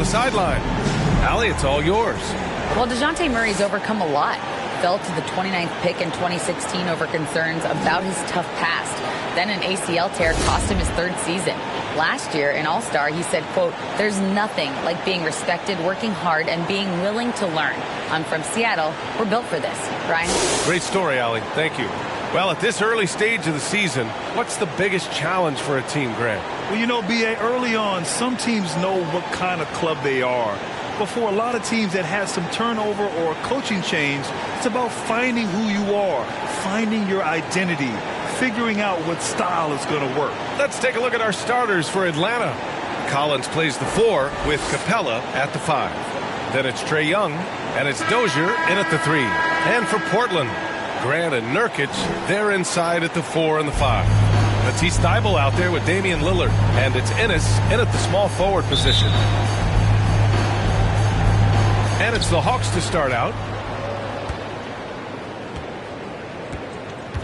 sideline. Allie, it's all yours. Well, DeJounte Murray's overcome a lot. Fell to the 29th pick in 2016 over concerns about his tough past. Then an ACL tear cost him his third season. Last year in All-Star, he said, quote, "There's nothing like being respected, working hard, and being willing to learn. I'm from Seattle. We're built for this." Ryan? Great story, Allie. Thank you. Well, at this early stage of the season, what's the biggest challenge for a team, Grant? Well, you know, B.A., early on, some teams know what kind of club they are. But for a lot of teams that had some turnover or a coaching change, it's about finding who you are, finding your identity, figuring out what style is going to work. Let's take a look at our starters for Atlanta. Collins plays the 4 with Capella at the 5. Then it's Trae Young, and it's Dozier in at the 3. And for Portland, Grant and Nurkic, they're inside at the 4 and the 5. Matisse Thybulle out there with Damian Lillard, and it's Ennis in at the small forward position. And it's the Hawks to start out.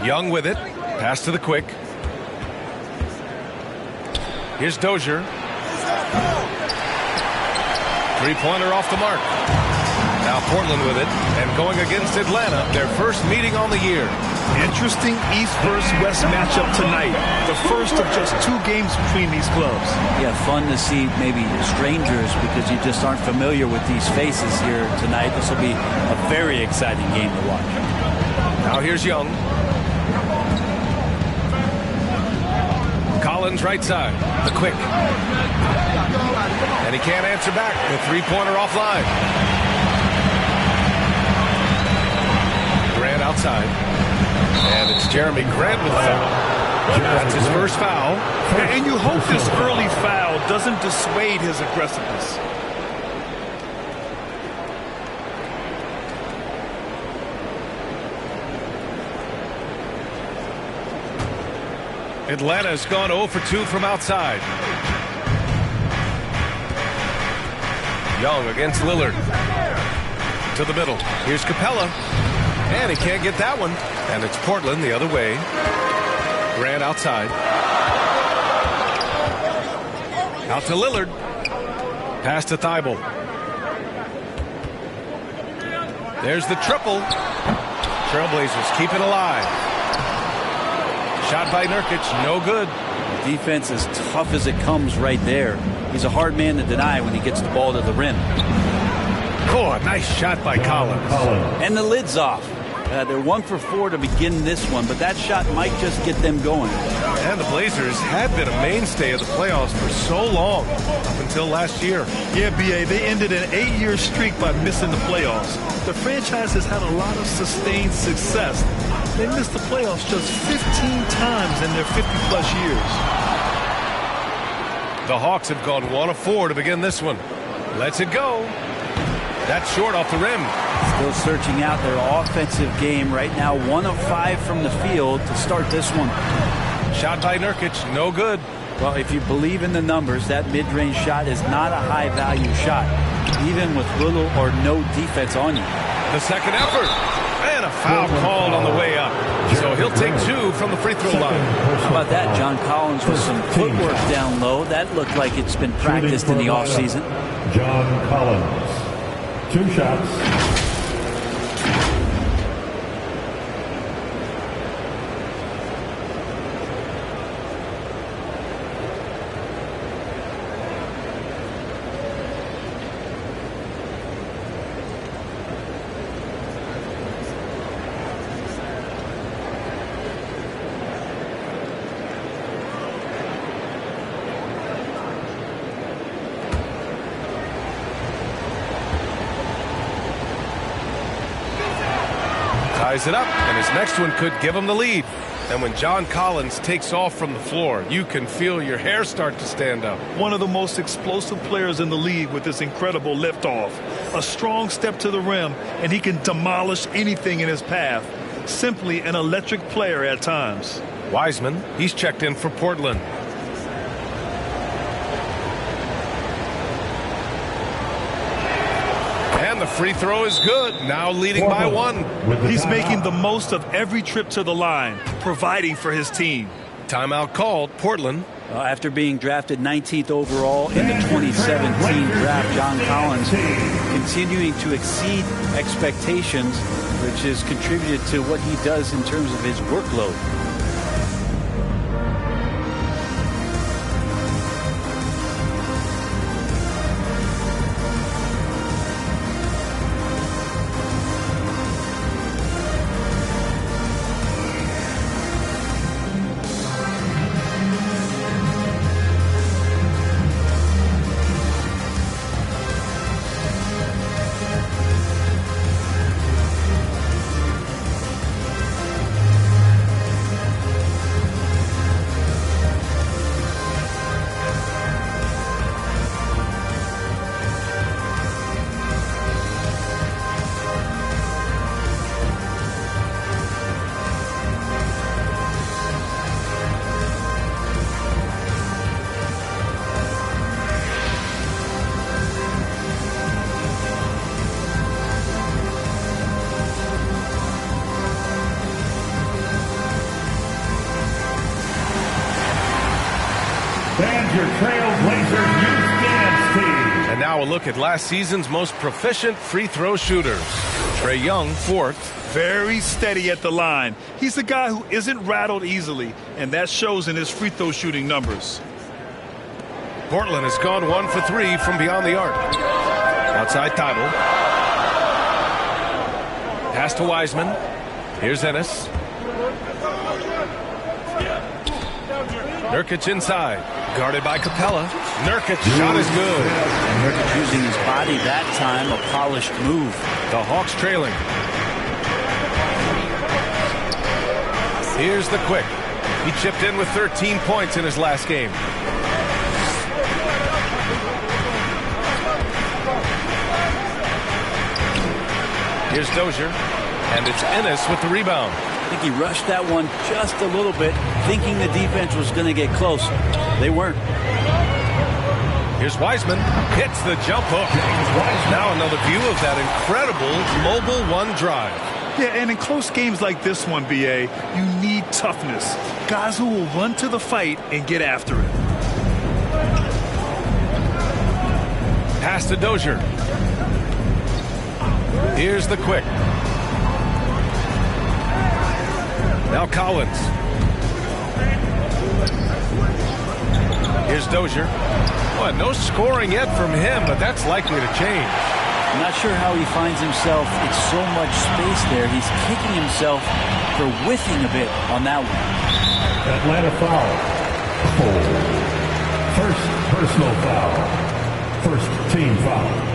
Young with it. Pass to the quick. Here's Dozier. Three-pointer off the mark. Now Portland with it. And going against Atlanta, their first meeting on the year. Interesting East versus West matchup tonight. The first of just 2 games between these clubs. Yeah, fun to see maybe strangers because you just aren't familiar with these faces here tonight. This will be a very exciting game to watch. Now here's Young. Collins right side. The quick. And he can't answer back. The three-pointer offline. Grant outside. And it's Jeremy Grant with the foul. That's his first foul. And you hope this early foul doesn't dissuade his aggressiveness. Atlanta's gone 0 for 2 from outside. Young against Lillard. To the middle. Here's Capella. And he can't get that one. And it's Portland the other way. Grant outside. Out to Lillard. Pass to Thybulle. There's the triple. Trailblazers keep it alive. Shot by Nurkic, no good. Defense as tough as it comes right there. He's a hard man to deny when he gets the ball to the rim. Oh, a nice shot by Collins. And the lid's off. They're 1 for 4 to begin this one, but that shot might just get them going. And the Blazers had been a mainstay of the playoffs for so long, up until last year. Yeah, B.A., they ended an 8-year streak by missing the playoffs. The franchise has had a lot of sustained success. They missed the playoffs just 15 times in their 50-plus years. The Hawks have gone 1 of 4 to begin this one. Lets it go. That's short off the rim. Still searching out their offensive game right now. 1 of 5 from the field to start this one. Shot by Nurkic, no good. Well, if you believe in the numbers, that mid-range shot is not a high-value shot, even with little or no defense on you. The second effort. And a foul called on the way up. So he'll take 2 from the free throw line. How about that? John Collins with some footwork down low. That looked like it's been practiced in the offseason. John Collins. 2 shots. Ties it up, and his next one could give him the lead. And when John Collins takes off from the floor, you can feel your hair start to stand up. One of the most explosive players in the league with this incredible liftoff. A strong step to the rim, and he can demolish anything in his path. Simply an electric player at times. Wiseman, he's checked in for Portland. And the free throw is good. Now leading by 1. He's making the most of every trip to the line, providing for his team. Timeout called. Portland After being drafted 19th overall in the 2017 draft, John Collins continuing to exceed expectations, which has contributed to what he does in terms of his workload. And your Trailblazers youth dance team. And now a look at last season's most proficient free throw shooters. Trae Young, 4th. Very steady at the line. He's the guy who isn't rattled easily, and that shows in his free throw shooting numbers. Portland has gone 1 for 3 from beyond the arc. Outside Thibault. Pass to Wiseman. Here's Ennis. Nurkic inside. Guarded by Capella. Nurkic shot is good. Nurkic using his body that time, a polished move. The Hawks trailing. Here's the quick. He chipped in with 13 points in his last game. Here's Dozier. And it's Ennis with the rebound. I think he rushed that one just a little bit, thinking the defense was going to get close. They weren't. Here's Wiseman. Hits the jump hook. Now another view of that incredible mobile one drive. Yeah, and in close games like this one, BA, you need toughness. Guys who will run to the fight and get after it. Pass to Dozier. Here's the quick. Now Collins. Here's Dozier. Well, no scoring yet from him, but that's likely to change. I'm not sure how he finds himself in so much space there. He's kicking himself for whiffing a bit on that one. Atlanta foul. First personal foul. First team foul.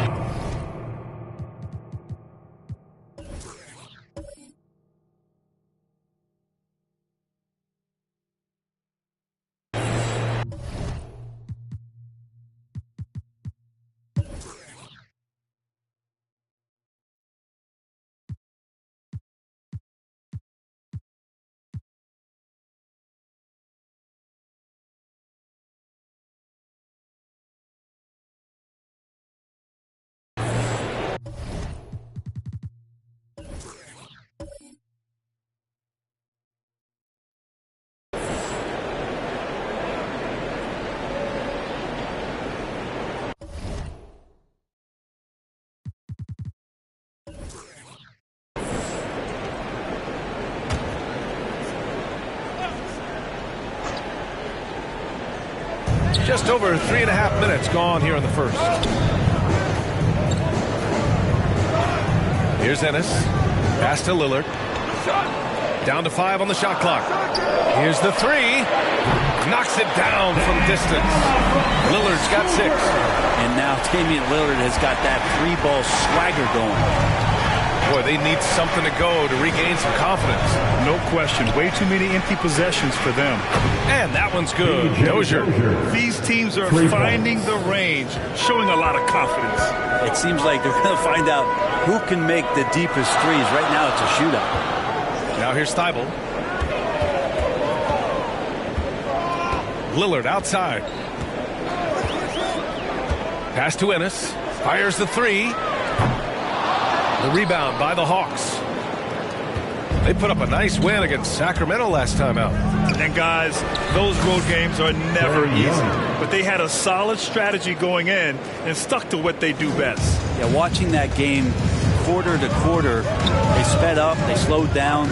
Just over 3.5 minutes gone here in the first. Here's Ennis. Pass to Lillard. Down to 5 on the shot clock. Here's the 3. Knocks it down from distance. Lillard's got 6. And now Damian Lillard has got that 3-ball swagger going. Boy, they need something to go to regain some confidence. No question. Way too many empty possessions for them. And that one's good. Dozier. These teams are finding the range, showing a lot of confidence. It seems like they're going to find out who can make the deepest threes. Right now it's a shootout. Now here's Thibault. Lillard outside. Pass to Ennis. Fires the 3. The rebound by the Hawks. They put up a nice win against Sacramento last time out. And guys, those road games are never easy. But they had a solid strategy going in and stuck to what they do best. Yeah, watching that game quarter to quarter, they sped up, they slowed down,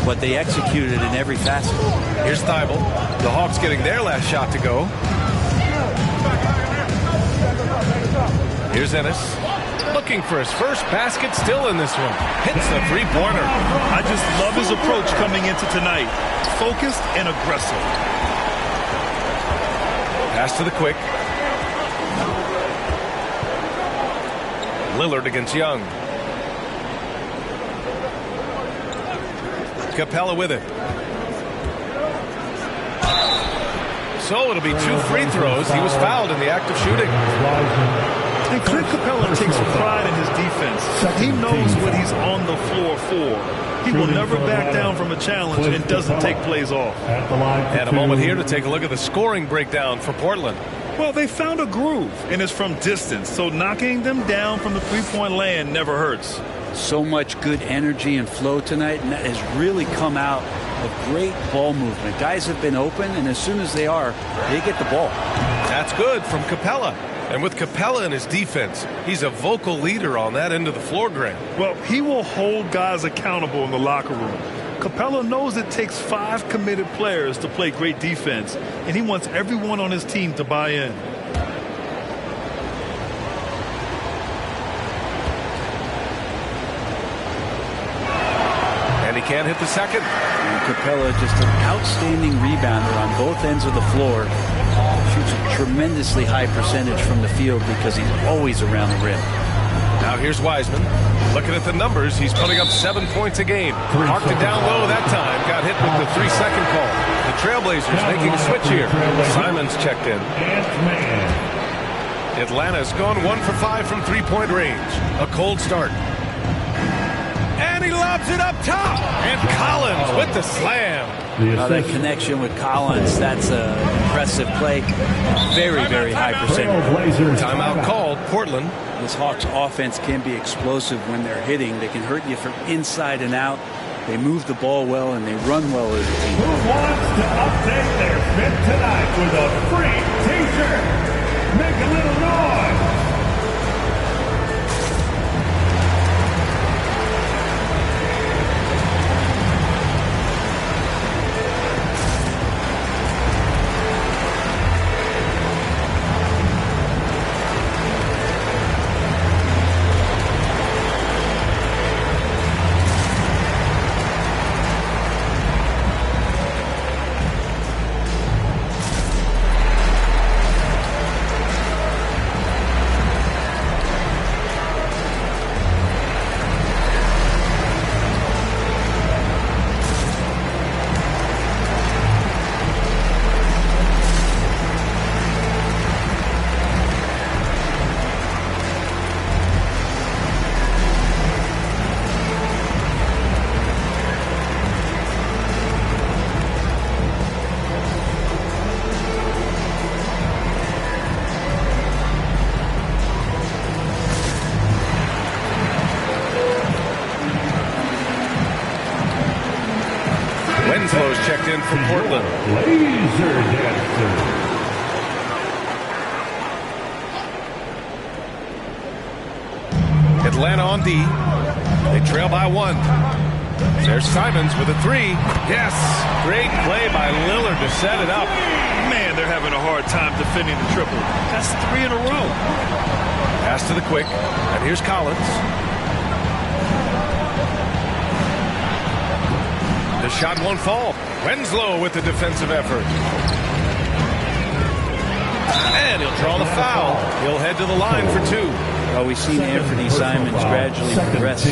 but they executed in every facet. Here's Thibault. The Hawks getting their last shot to go. Here's Ennis. Looking for his first basket, still in this one. Hits the three-pointer. I just love his approach coming into tonight. Focused and aggressive. Pass to the quick. Lillard against Young. Capella with it. So it'll be 2 free throws. He was fouled in the act of shooting. And Clint Capella takes pride in his defense. He knows what he's on the floor for. He will never back down from a challenge and doesn't take plays off. And a moment here to take a look at the scoring breakdown for Portland. Well, they found a groove, and it's from distance, so knocking them down from the three-point land never hurts. So much good energy and flow tonight, and that has really come out of great ball movement. Guys have been open, and as soon as they are, they get the ball. That's good from Capella. And with Capella in his defense, he's a vocal leader on that end of the floor, Grant. Well, he will hold guys accountable in the locker room. Capella knows it takes 5 committed players to play great defense, and he wants everyone on his team to buy in. And he can't hit the second. And Capella, just an outstanding rebounder on both ends of the floor. Shoots a tremendously high percentage from the field because he's always around the rim. Now here's Wiseman. Looking at the numbers, he's putting up 7 points a game. Marked it down low that time. Got hit with the 3-second call. The Trailblazers making a switch here. Simons checked in. Atlanta's gone 1 for 5 from three-point range. A cold start. And he lobs it up top. And Collins with the slam. That connection with Collins, that's an impressive play. Very, very high percentage. Timeout called. Portland. This Hawks offense can be explosive when they're hitting. They can hurt you from inside and out. They move the ball well and they run well as a team. Who wants to update their fit tonight with a free t-shirt? Make a little noise. Winslow's checked in for Portland. Laser dancer. Atlanta on D. They trail by 1. There's Simons with a 3. Yes! Great play by Lillard to set it up. Man, they're having a hard time defending the triple. That's 3 in a row. Pass to the quick. And here's Collins. The shot won't fall. Winslow with the defensive effort. And he'll draw the foul. He'll head to the line for 2. Well, we've seen Anthony Simons gradually progress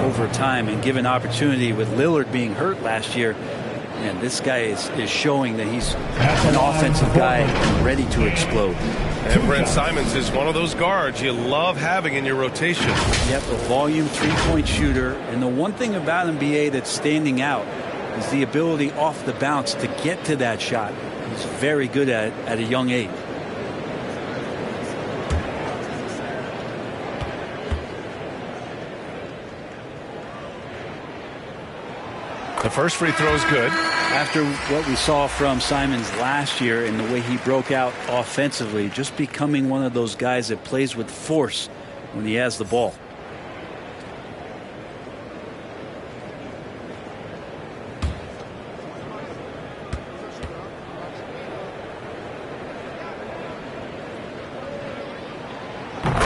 over time and given opportunity with Lillard being hurt last year. And this guy is showing that he's an offensive guy and ready to explode. And Brent Simons is one of those guards you love having in your rotation. Yep, a volume three-point shooter. And the one thing about NBA that's standing out is the ability off the bounce to get to that shot. He's very good at a young age. The first free throw is good. After what we saw from Simons last year and the way he broke out offensively, just becoming one of those guys that plays with force when he has the ball.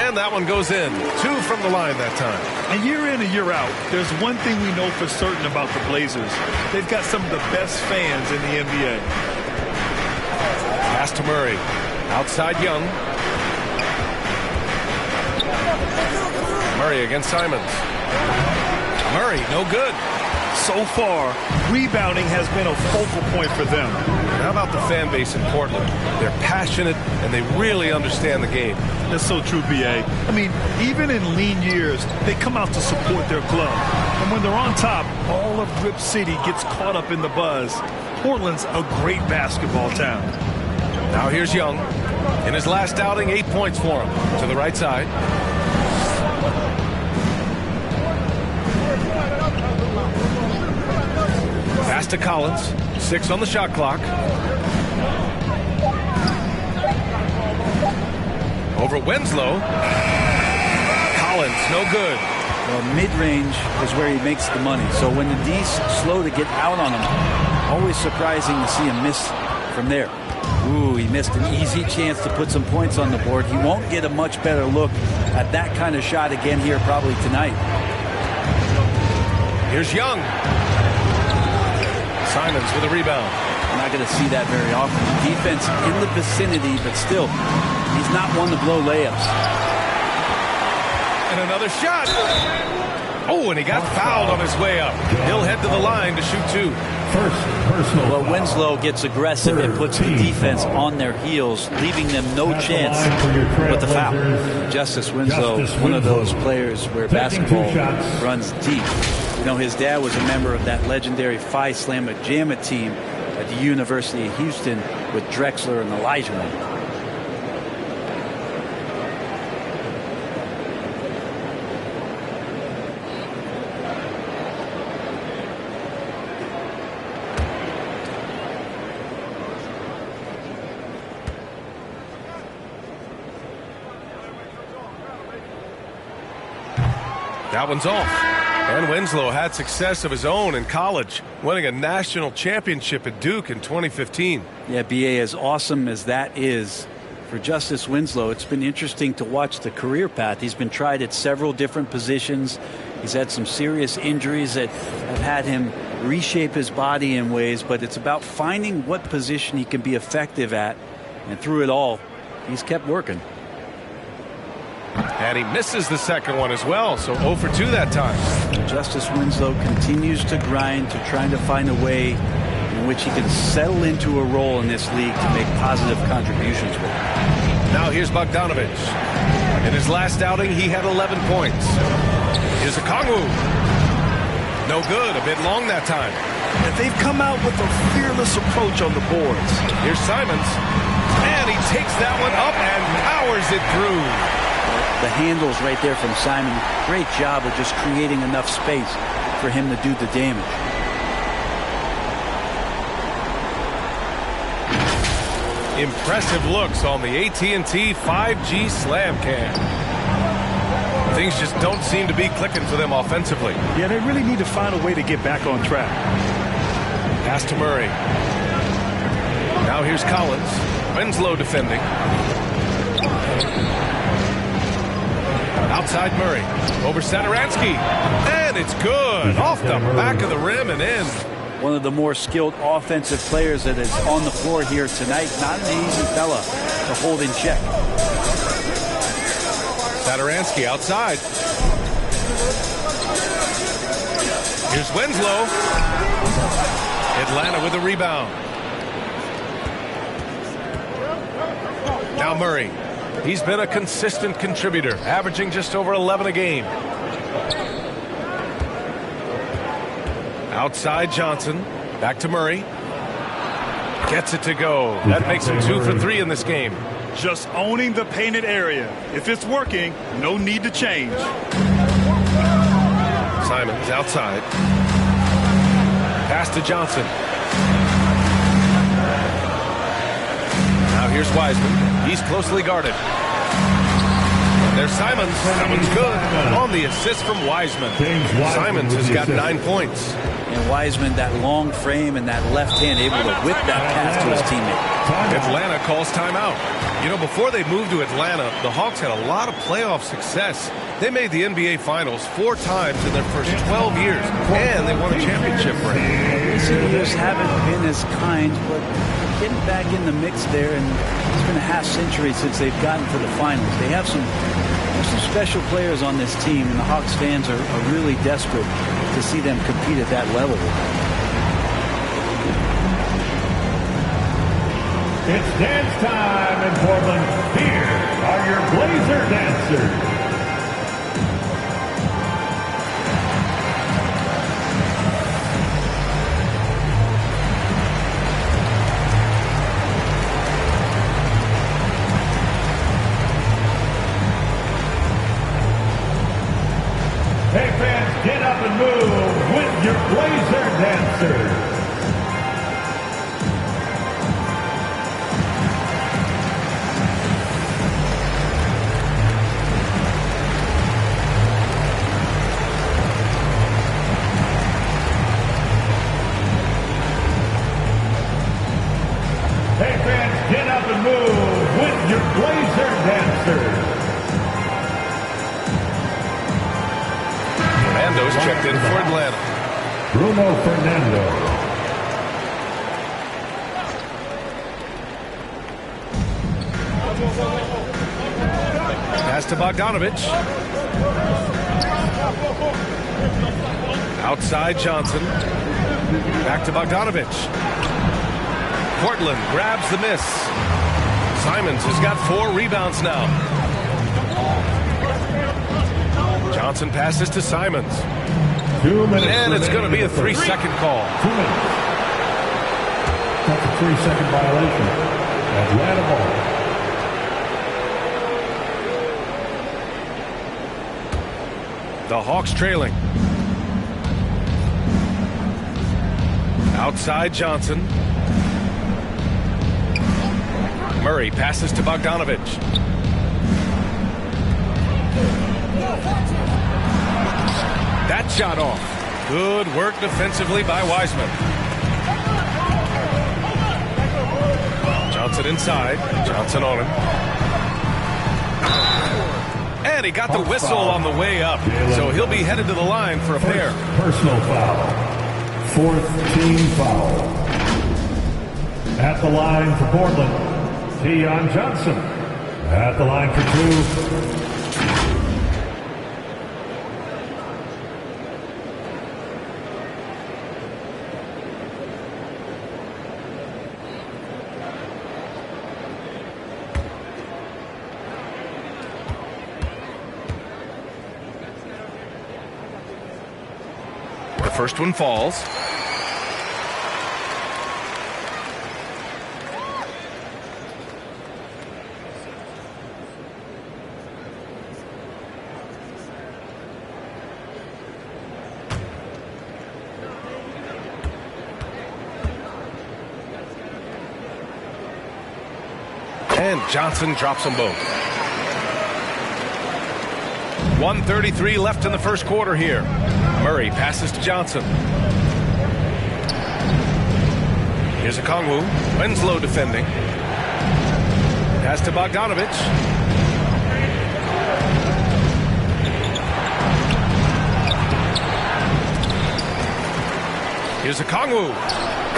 And that one goes in. 2 from the line that time. And year in and year out, there's one thing we know for certain about the Blazers. They've got some of the best fans in the NBA. Pass to Murray. Outside Young. Murray against Simons. Murray, no good. So far, rebounding has been a focal point for them. How about the fan base in Portland? They're passionate and they really understand the game. That's so true, B.A. I mean, even in lean years, they come out to support their club. And when they're on top, all of Rip City gets caught up in the buzz. Portland's a great basketball town. Now here's Young. In his last outing, 8 points for him. To the right side. Pass to Collins. 6 on the shot clock. Over Winslow. Collins, no good. Well, mid-range is where he makes the money. So when the D's slow to get out on him, always surprising to see him miss from there. Ooh, he missed an easy chance to put some points on the board. He won't get a much better look at that kind of shot again here probably tonight. Here's Young. Simons with a rebound. We're not going to see that very often. Defense in the vicinity, but still, he's not one to blow layups. And another shot. Oh, and he got fouled on his way up. He'll head to the line to shoot 2. First personal Well, foul. Winslow gets aggressive and puts the defense on their heels, leaving them no At the chance line for your with the foul. Trailblazers, Justice Winslow, one of those players where taking 2 basketball shots. runs deep. You know, his dad was a member of that legendary Phi Slamma Jamma team at the University of Houston with Drexler and Elijah. That one's off. And Winslow had success of his own in college, winning a national championship at Duke in 2015. Yeah, B.A., as awesome as that is for Justice Winslow, it's been interesting to watch the career path. He's been tried at several different positions. He's had some serious injuries that have had him reshape his body in ways, but it's about finding what position he can be effective at. And through it all, he's kept working. And he misses the second one as well, so 0 for 2 that time. Justice Winslow continues to grind to trying to find a way in which he can settle into a role in this league to make positive contributions with. Now here's Bogdanovich. In his last outing, he had 11 points. Here's Okongwu. No good, a bit long that time. And they've come out with a fearless approach on the boards. Here's Simons. And he takes that one up and powers it through. The handles right there from Simon. Great job of just creating enough space for him to do the damage. Impressive looks on the AT&T 5G Slam Cam. Things just don't seem to be clicking for them offensively. Yeah, they really need to find a way to get back on track. Pass to Murray. Now here's Collins. Winslow defending. Outside Murray. Over Satoransky. And it's good. Off the back of the rim and in. One of the more skilled offensive players that is on the floor here tonight. Not an easy fella to hold in check. Satoransky outside. Here's Winslow. Atlanta with a rebound. Now Murray. He's been a consistent contributor, averaging just over 11 a game. Outside Johnson. Back to Murray. Gets it to go. That makes him 2 for 3 in this game. Just owning the painted area. If it's working, no need to change. Simons outside. Pass to Johnson. Now here's Wiseman. He's closely guarded. And there's Simons. That one's good. On the assist from Wiseman. Simons has got 9 points. And Wiseman, that long frame and that left hand, able to whip that pass to his teammate. Atlanta calls timeout. You know, before they moved to Atlanta, the Hawks had a lot of playoff success. They made the NBA Finals 4 times in their first 12 years, and they won a championship ring. Recent years haven't been as kind, but getting back in the mix there, and it's been a half century since they've gotten to the finals. They have some special players on this team, and the Hawks fans are really desperate to see them compete at that level. It's dance time in Portland. Here are your Blazer dancers. Hey fans, get up and move with your Blazer dancers. Hey fans, get up and move with your Blazer dancers. Fernando's checked in for Atlanta. Bruno Fernando. Pass to Bogdanovich. Outside Johnson. Back to Bogdanovich. Portland grabs the miss. Simons has got 4 rebounds now. Johnson passes to Simons. 2 minutes. And it's going to be a 3-second call. 2 minutes. That's a 3-second violation. Atlanta ball. The Hawks trailing. Outside Johnson. Murray passes to Bogdanovich. That shot off. Good work defensively by Wiseman. Johnson inside. Johnson on him. And he got the whistle on the way up. So he'll be headed to the line for a pair. Personal foul. 4th team foul. At the line for Portland, Keon Johnson. At the line for 2. The first one falls. And Johnson drops them both. 1:33 left in the first quarter here. Murray passes to Johnson. Here's a Okongwu. Winslow defending. Pass to Bogdanovich. Here's a Okongwu.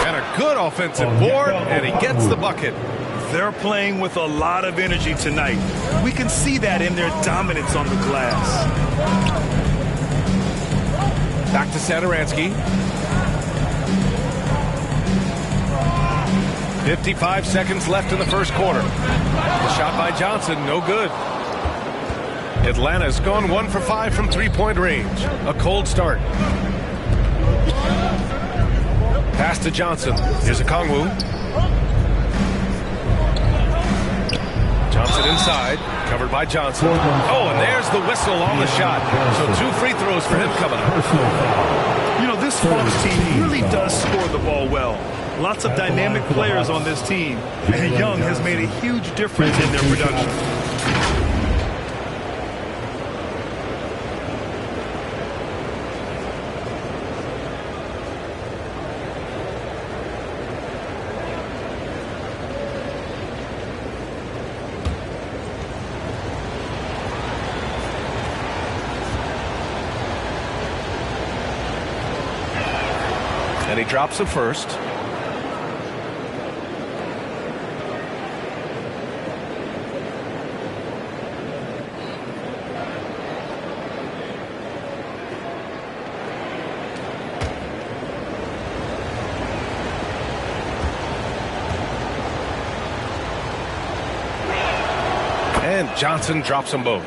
And a good offensive board, and he gets the bucket. They're playing with a lot of energy tonight. We can see that in their dominance on the glass. Back to Satoransky. 55 seconds left in the first quarter. The shot by Johnson, no good. Atlanta's gone 1 for 5 from 3-point range. A cold start. Pass to Johnson. Here's a Okongwu. Johnson inside, covered by Johnson. Oh, and there's the whistle on the shot. So 2 free throws for him coming up. You know, this This Hawks team really does score the ball well. Lots of dynamic players on this team, and Young has made a huge difference in their production. And he drops it first. And Johnson drops them both.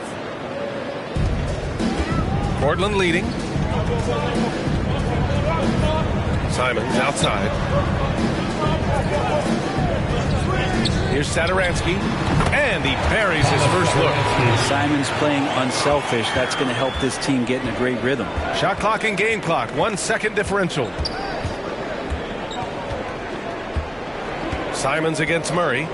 Portland leading. Simons outside. Here's Satoransky, and he buries his first look. Simons playing unselfish. That's going to help this team get in a great rhythm. Shot clock and game clock, 1 second differential. Simons against Murray.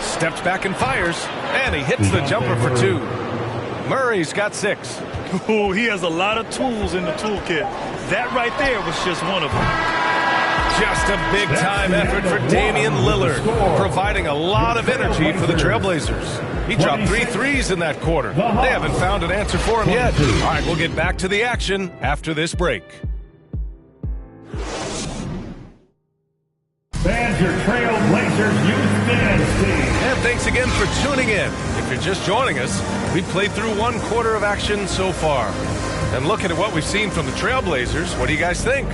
Steps back and fires, and he hits the jumper for 2. Murray's got 6. Oh, he has a lot of tools in the toolkit. That right there was just one of them. Just a big-time effort for Damian Lillard, providing a lot of energy for the Trailblazers. He dropped 3 threes in that quarter. They haven't found an answer for him yet. All right, we'll get back to the action after this break. Fans, your Trailblazers youth dance team. And thanks again for tuning in. If you're just joining us, we played through 1 quarter of action so far. And looking at what we've seen from the Trailblazers, what do you guys think?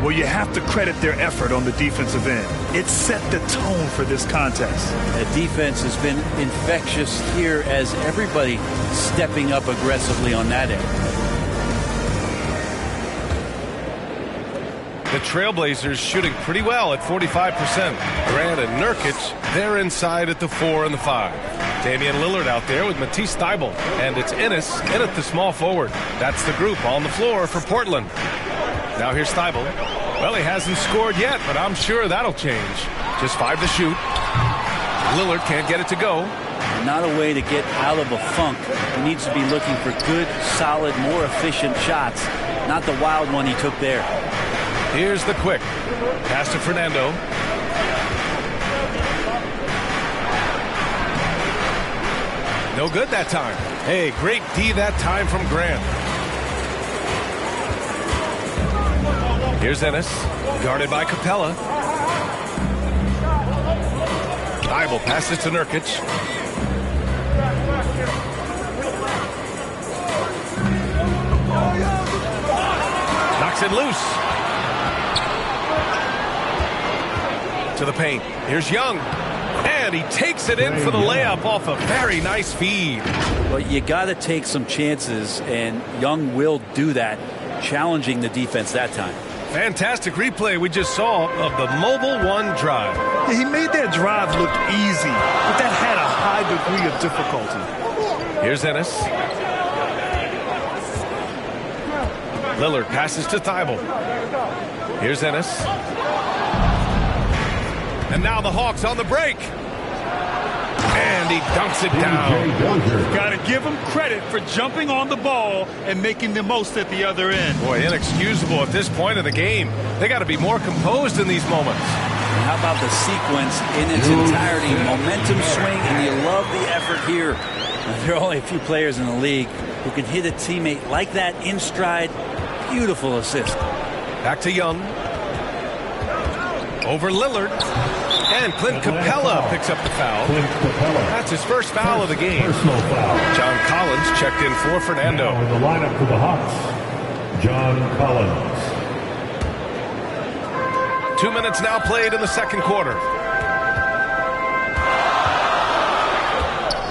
Well, you have to credit their effort on the defensive end. It set the tone for this contest. The defense has been infectious here as everybody stepping up aggressively on that end. The Trailblazers shooting pretty well at 45%. Grant and Nurkic, they're inside at the 4 and the 5. Damian Lillard out there with Matisse Thybulle. And it's Ennis in at the small forward. That's the group on the floor for Portland. Now here's Thybulle. Well, he hasn't scored yet, but I'm sure that'll change. Just 5 to shoot. Lillard can't get it to go. Not a way to get out of a funk. He needs to be looking for good, solid, more efficient shots. Not the wild one he took there. Here's the quick. Pass to Fernando. No good that time. Hey, great D that time from Grant. Here's Ennis. Guarded by Capella. Thybulle passes to Nurkic. Knocks it loose. To the paint. Here's Young. And he takes it in for the layup off a very nice feed. Well, you got to take some chances, and Young will do that, challenging the defense that time. Fantastic replay we just saw of the mobile 1 drive. He made that drive look easy, but that had a high degree of difficulty. Here's Ennis. Lillard passes to Thybulle. Here's Ennis. And now the Hawks on the break. And he dunks it down. Got to give him credit for jumping on the ball and making the most at the other end. Boy, inexcusable at this point of the game. They got to be more composed in these moments. And how about the sequence in its entirety? Momentum swing, and you love the effort here. There are only a few players in the league who can hit a teammate like that in stride. Beautiful assist. Back to Young. Over Lillard. And Clint Capella picks up the foul. That's his first foul of the game. John Collins checked in for Fernando. Now in the lineup for the Hawks, John Collins. 2 minutes now played in the second quarter.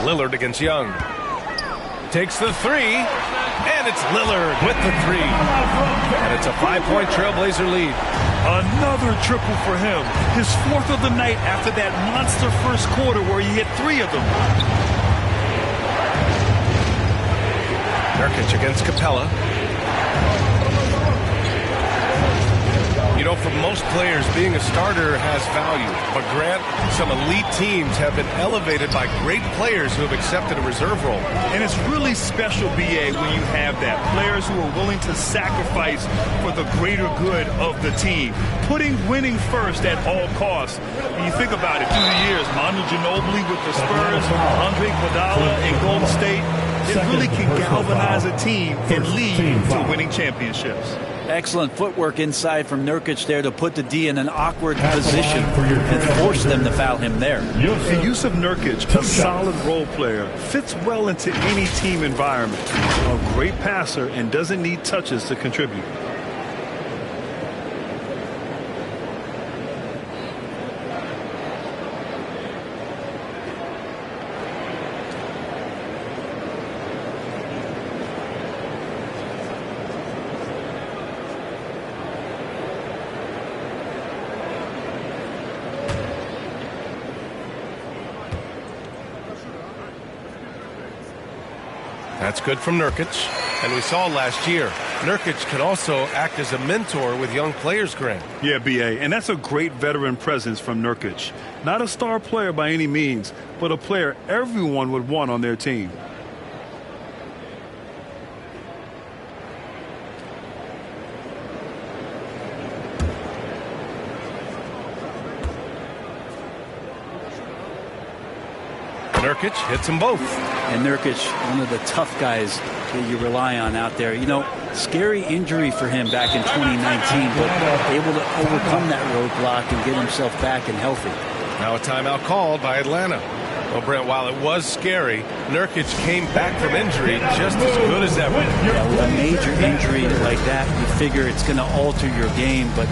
Lillard against Young. Takes the 3. And it's Lillard with the three. And it's a 5-point Trailblazer lead. Another triple for him. His 4th of the night after that monster first quarter where he hit 3 of them. Nurkic against Capella. You know, for most players, being a starter has value. But Grant, some elite teams have been elevated by great players who have accepted a reserve role. And it's really special, BA, when you have that. Players who are willing to sacrifice for the greater good of the team. Putting winning first at all costs. When you think about it, through the years, Manu Ginobili with the Spurs, Andre Iguodala in Golden State, it really can galvanize a team and lead to winning championships. Excellent footwork inside from Nurkic there to put the D in an awkward position and force them to foul him there. The use of Nurkic, a solid role player, fits well into any team environment. A great passer and doesn't need touches to contribute. That's good from Nurkic. And we saw last year, Nurkic can also act as a mentor with young players, Grant. Yeah, BA, and that's a great veteran presence from Nurkic. Not a star player by any means, but a player everyone would want on their team. Nurkic hits them both. And Nurkic, one of the tough guys that you rely on out there. You know, scary injury for him back in 2019, but able to overcome that roadblock and get himself back and healthy. Now a timeout called by Atlanta. Well, Brent, while it was scary, Nurkic came back from injury just as good as ever. Yeah, with a major injury like that, you figure it's going to alter your game, but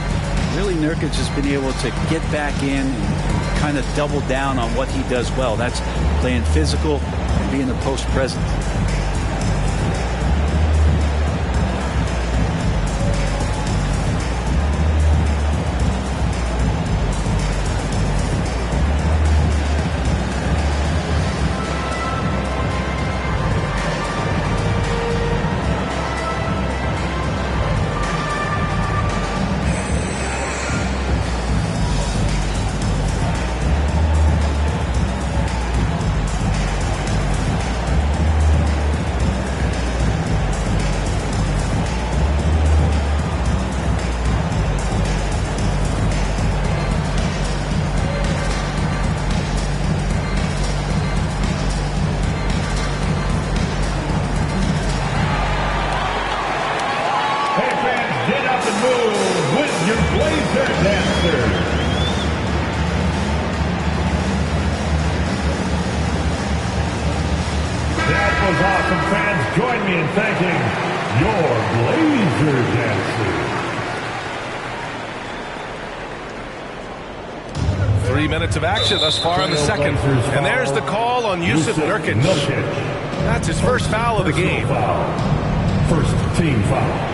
really Nurkic has been able to get back in and kind of double down on what he does well. That's playing physical and being the post presence. Awesome fans, join me in thanking your Blazer dancers. 3 minutes of action thus far in the second. And there's the call on Yusuf Nurkic. That's his first foul of the game. First team foul.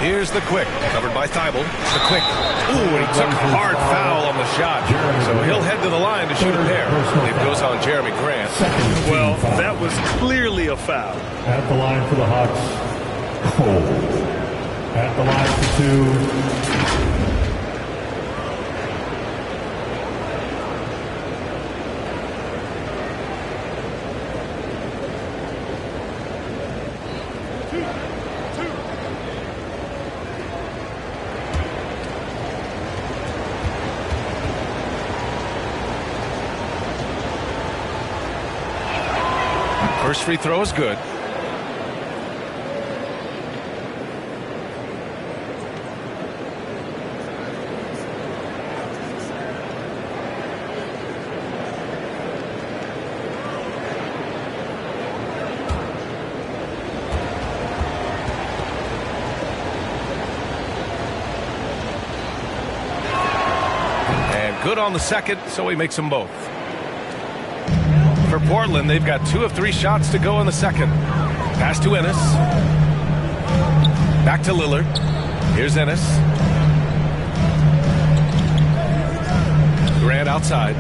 Here's the quick, covered by Thibault. The quick. Ooh, and he took a hard foul on the shot. So he'll head to the line to shoot a pair. It goes on Jeremy Grant. Well, that was clearly a foul. At the line for the Hawks. Cole. At the line for two. First free throw is good. Good on the second, so he makes them both. For Portland, they've got 2 of 3 shots to go in the second. Pass to Ennis. Back to Lillard. Here's Ennis. Grant outside.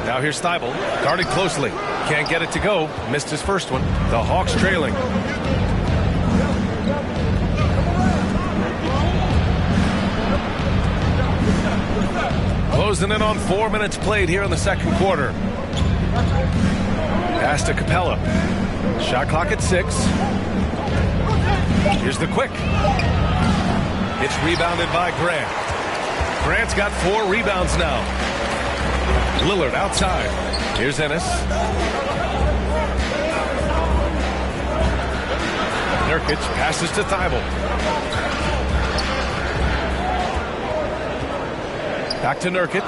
Now here's Thibault. Guarded closely. Can't get it to go. Missed his first one. The Hawks trailing. Closing in on 4 minutes played here in the second quarter. Pass to Capella. Shot clock at 6. Here's the quick. It's rebounded by Grant. Grant's got 4 rebounds now. Lillard outside. Here's Ennis. Nurkic passes to Thibault. Back to Nurkic.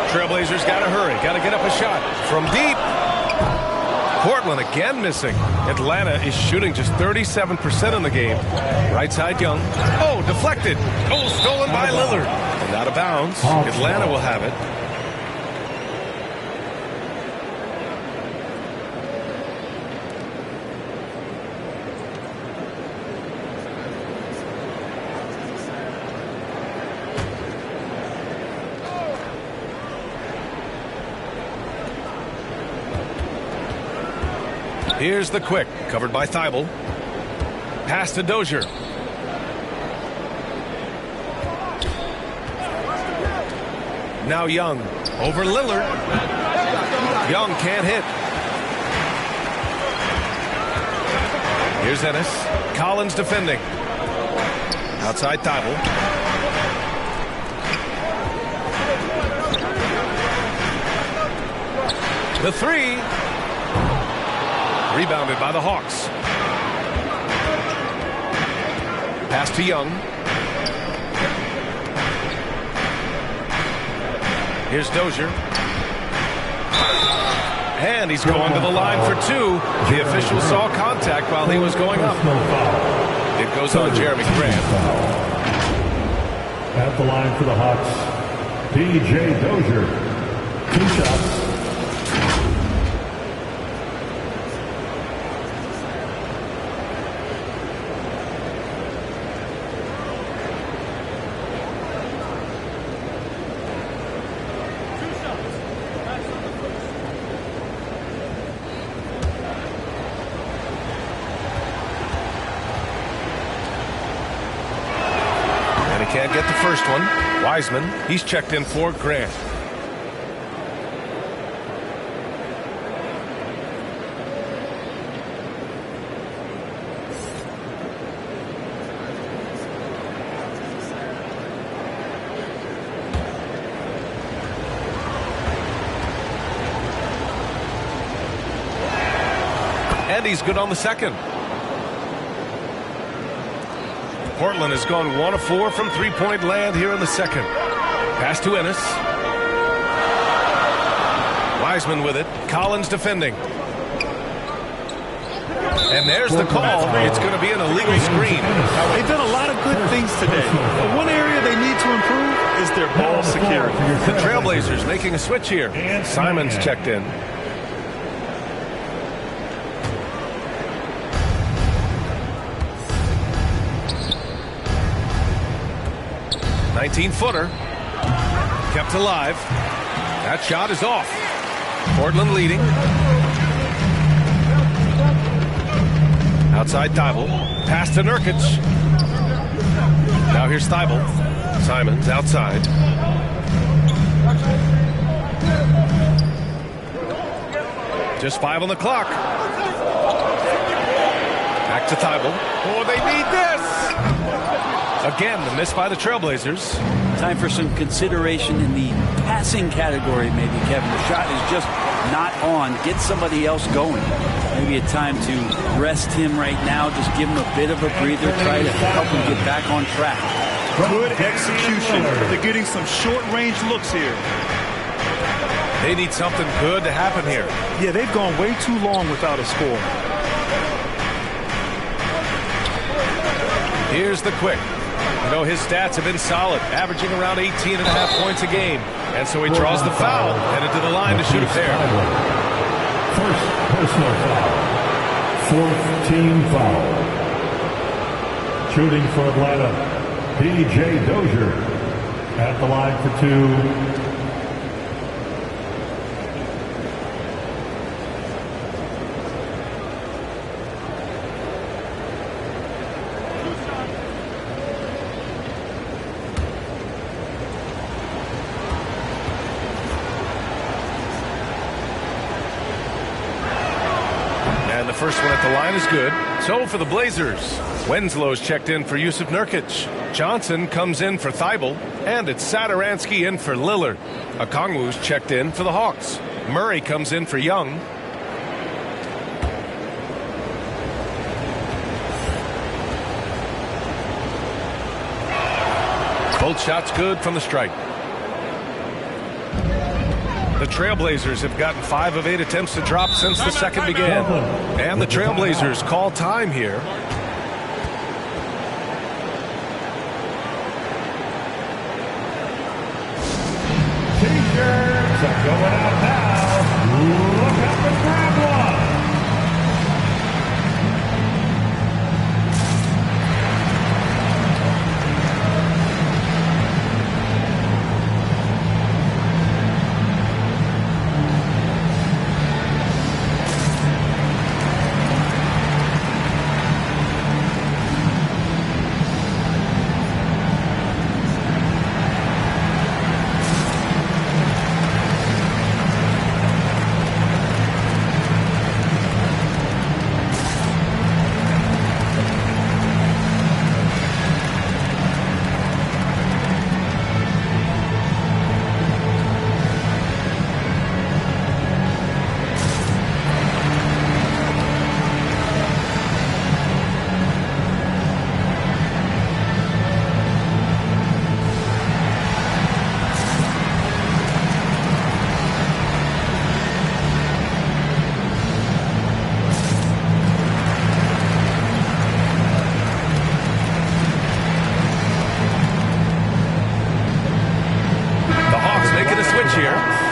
Trailblazers got to hurry. Got to get up a shot from deep. Portland again missing. Atlanta is shooting just 37% in the game. Right side Young. Oh, deflected. Oh, stolen by Lillard. And out of bounds. Atlanta will have it. Here's the quick, covered by Thibault. Pass to Dozier. Now Young over Lillard. Young can't hit. Here's Ennis. Collins defending. Outside Thibault. The 3. Rebounded by the Hawks. Pass to Young. Here's Dozier. And he's going to the line for 2. The official saw contact while he was going up. It goes on Jeremy Grant. At the line for the Hawks, P.J. Dozier. 2 shots. Can't get the first one. Wiseman, he's checked in for Grant. And he's good on the second. Portland has gone 1 of 4 from 3-point land here in the second. Pass to Ennis. Wiseman with it. Collins defending. And there's the call. It's going to be an illegal screen. They've done a lot of good things today. But one area they need to improve is their ball security. The Trailblazers making a switch here. Simons checked in. 19-footer. Kept alive. That shot is off. Portland leading. Outside Thibault. Pass to Nurkic. Now here's Thibault. Simons outside. Just 5 on the clock. Back to Thibault. Oh, they need this! Again, the miss by the Trailblazers. Time for some consideration in the passing category, maybe, Kevin. The shot is just not on. Get somebody else going. Maybe a time to rest him right now. Just give him a bit of a breather. Try to help him get back on track. Good execution. They're getting some short-range looks here. They need something good to happen here. Yeah, they've gone way too long without a score. Here's the quick. You know, his stats have been solid, averaging around 18.5 points a game. And so he draws the foul, headed to the line to shoot a pair. First personal foul. Fourth team foul. Shooting for Atlanta, B.J. Dozier at the line for two. And the first one at the line is good. So for the Blazers, Wenslow's checked in for Yusuf Nurkic. Johnson comes in for Thibault, and it's Satoransky in for Lillard. Okongwu's checked in for the Hawks. Murray comes in for Young. Both shots good from the stripe. The Trailblazers have gotten 5 of 8 attempts to drop since the second began. And the Trailblazers call time here. T-shirts are going out now. Look out and grab one.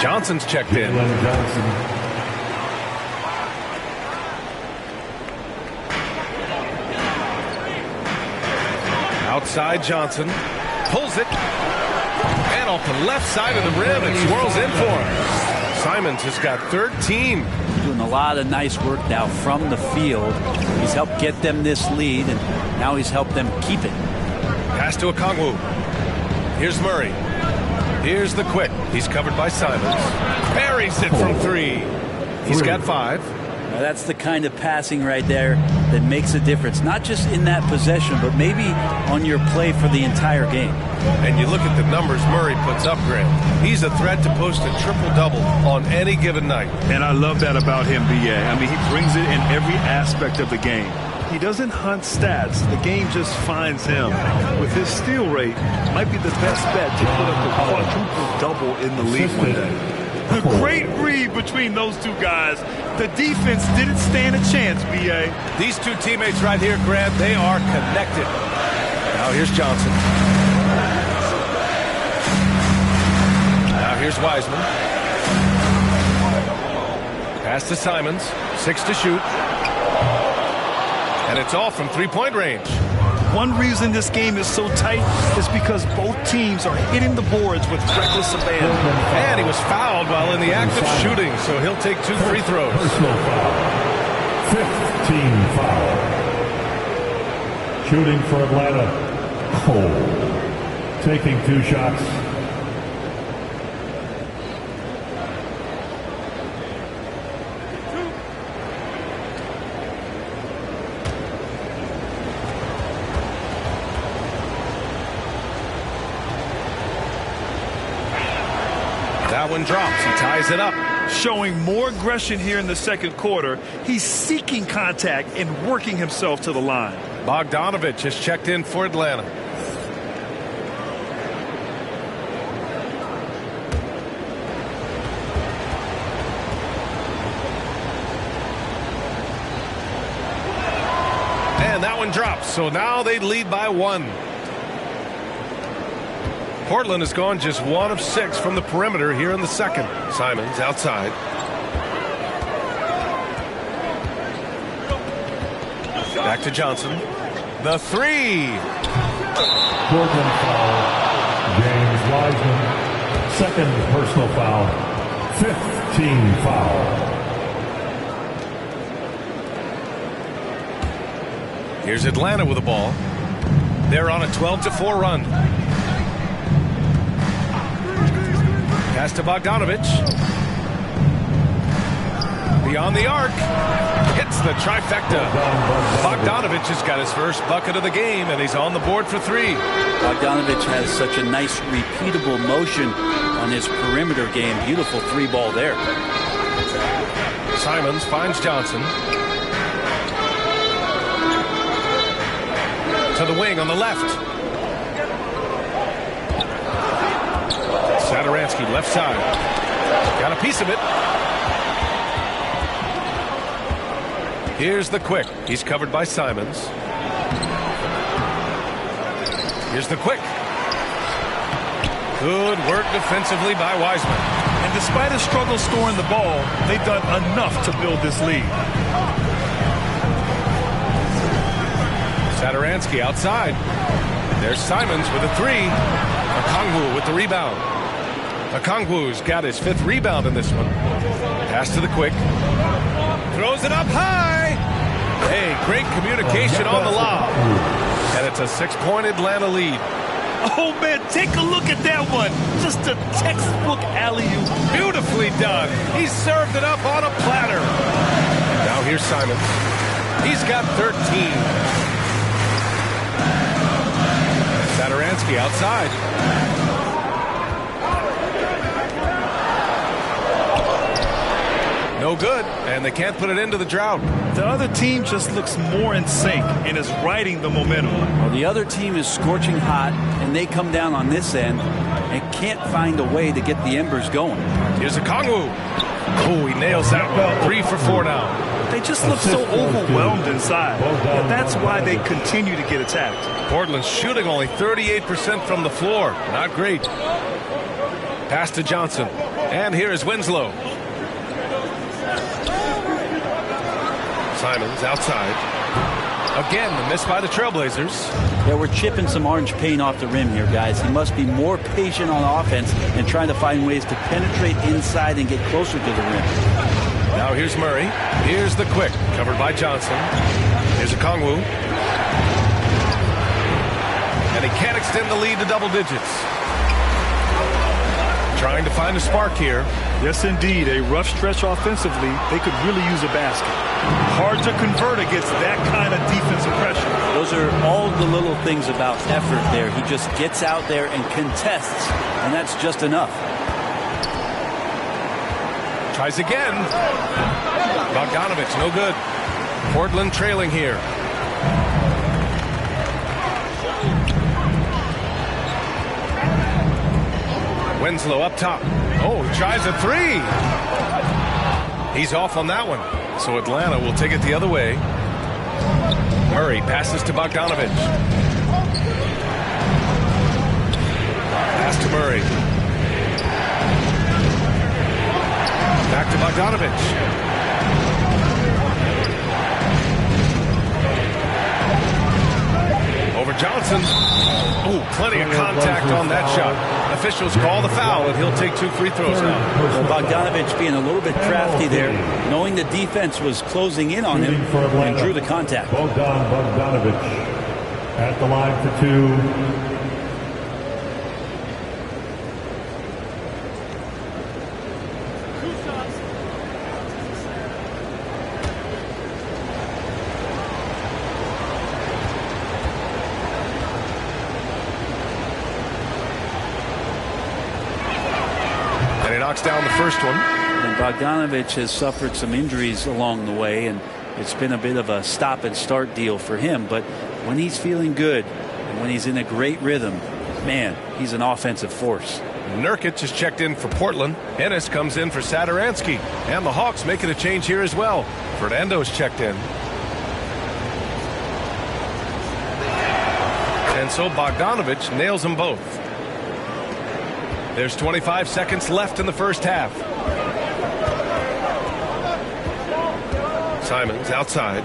Johnson's checked in. Outside Johnson. Pulls it. And off the left side of the rim, it swirls in for him. Simons has got 13. Doing a lot of nice work now from the field. He's helped get them this lead, and now he's helped them keep it. Pass to Okongwu. Here's Murray. Here's the quick. He's covered by Simons. Buries it from 3. He's got 5. Now that's the kind of passing right there that makes a difference. Not just in that possession, but maybe on your play for the entire game. And you look at the numbers Murray puts up, Grant. He's a threat to post a triple-double on any given night. And I love that about him, B.A. I mean, he brings it in every aspect of the game. He doesn't hunt stats. The game just finds him. With his steal rate, might be the best bet to put up a quadruple-double in the league one day. A great read between those two guys. The defense didn't stand a chance, B.A. These two teammates right here, Grant, they are connected. Now here's Johnson. Now here's Wiseman. Pass to Simons. 6 to shoot. And it's all from three-point range. One reason this game is so tight is because both teams are hitting the boards with reckless abandon. And he was fouled while in the act of shooting, so he'll take 2 free throws. Personal foul. 5th team foul. Shooting for Atlanta, Cole. Taking 2 shots. That one drops. He ties it up. Showing more aggression here in the second quarter. He's seeking contact and working himself to the line. Bogdanovich has checked in for Atlanta. And that one drops. So now they lead by 1. Portland has gone just 1 of 6 from the perimeter here in the second. Simons outside. Back to Johnson. The three. Portland foul. James Wiseman. Second personal foul. 5th team foul. Here's Atlanta with the ball. They're on a 12-4 run. Pass to Bogdanovich. Beyond the arc. Hits the trifecta. Bogdanovich has got his first bucket of the game, and he's on the board for 3. Bogdanovich has such a nice repeatable motion on his perimeter game. Beautiful 3-ball there. Simons finds Johnson. To the wing on the left. Satoransky left side. Got a piece of it. Here's the quick. He's covered by Simons. Here's the quick. Good work defensively by Wiseman. And despite his struggle scoring the ball, they've done enough to build this lead. Satoransky outside. There's Simons with a 3. Okongwu with the rebound. Okongwu's got his 5th rebound in this one. Pass to the quick. Throws it up high. Hey, great communication on the lob. And it's a 6-point Atlanta lead. Oh, man, take a look at that one. Just a textbook alley-oop. Beautifully done. He served it up on a platter. Now here's Simons. He's got 13. Satoransky outside. No good, and they can't put it into the drought. The other team just looks more in sync and is riding the momentum. Well, the other team is scorching hot, and they come down on this end and can't find a way to get the embers going. Here's Okongwu. Oh, he nails that one. 3 for 4 now. They just look so overwhelmed inside. But that's why they continue to get attacked. Portland's shooting only 38% from the floor. Not great. Pass to Johnson. And here is Winslow. Simons outside. Again, the miss by the Trailblazers. Yeah, we're chipping some orange paint off the rim here, guys. He must be more patient on offense and trying to find ways to penetrate inside and get closer to the rim. Now here's Murray. Here's the quick. Covered by Johnson. Here's Okongwu. And he can't extend the lead to double digits. Trying to find a spark here. Yes, indeed. A rough stretch offensively. They could really use a basket. Hard to convert against that kind of defensive pressure. Those are all the little things about effort there. He just gets out there and contests, and that's just enough. Tries again. Bogdanovich, no good. Portland trailing here. Winslow up top. Oh, tries a 3. He's off on that one. So Atlanta will take it the other way. Murray passes to Bogdanovich. Pass to Murray. Back to Bogdanovich. Over Johnson. Oh, plenty of contact on that shot. Officials call the foul, and he'll take 2 free throws now. Well, Bogdanovich being a little bit crafty there, knowing the defense was closing in on him, and drew the contact. Bogdanovich at the line for 2. Knocks down the first one. And Bogdanovich has suffered some injuries along the way, and it's been a bit of a stop and start deal for him. But when he's feeling good and when he's in a great rhythm, man, he's an offensive force. Nurkic has checked in for Portland. Ennis comes in for Satoransky. And the Hawks making a change here as well. Fernando's checked in. And so Bogdanovich nails them both. There's 25 seconds left in the first half. Simons outside.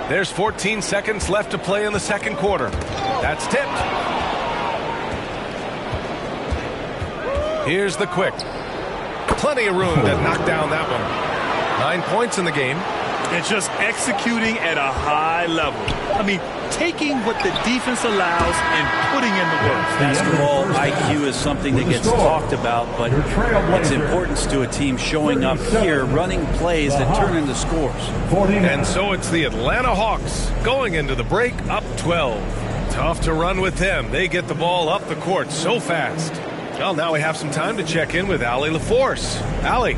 There's 14 seconds left to play in the second quarter. That's tipped. Here's the quick. Plenty of room to knock down that one. 9 points in the game. It's just executing at a high level. I mean, taking what the defense allows and putting in the work. Basketball IQ is something that gets talked about, but its importance to a team showing up here, running plays that turn into scores. And so it's the Atlanta Hawks going into the break up 12. Tough to run with them. They get the ball up the court so fast. Well, now we have some time to check in with Allie LaForce. Allie.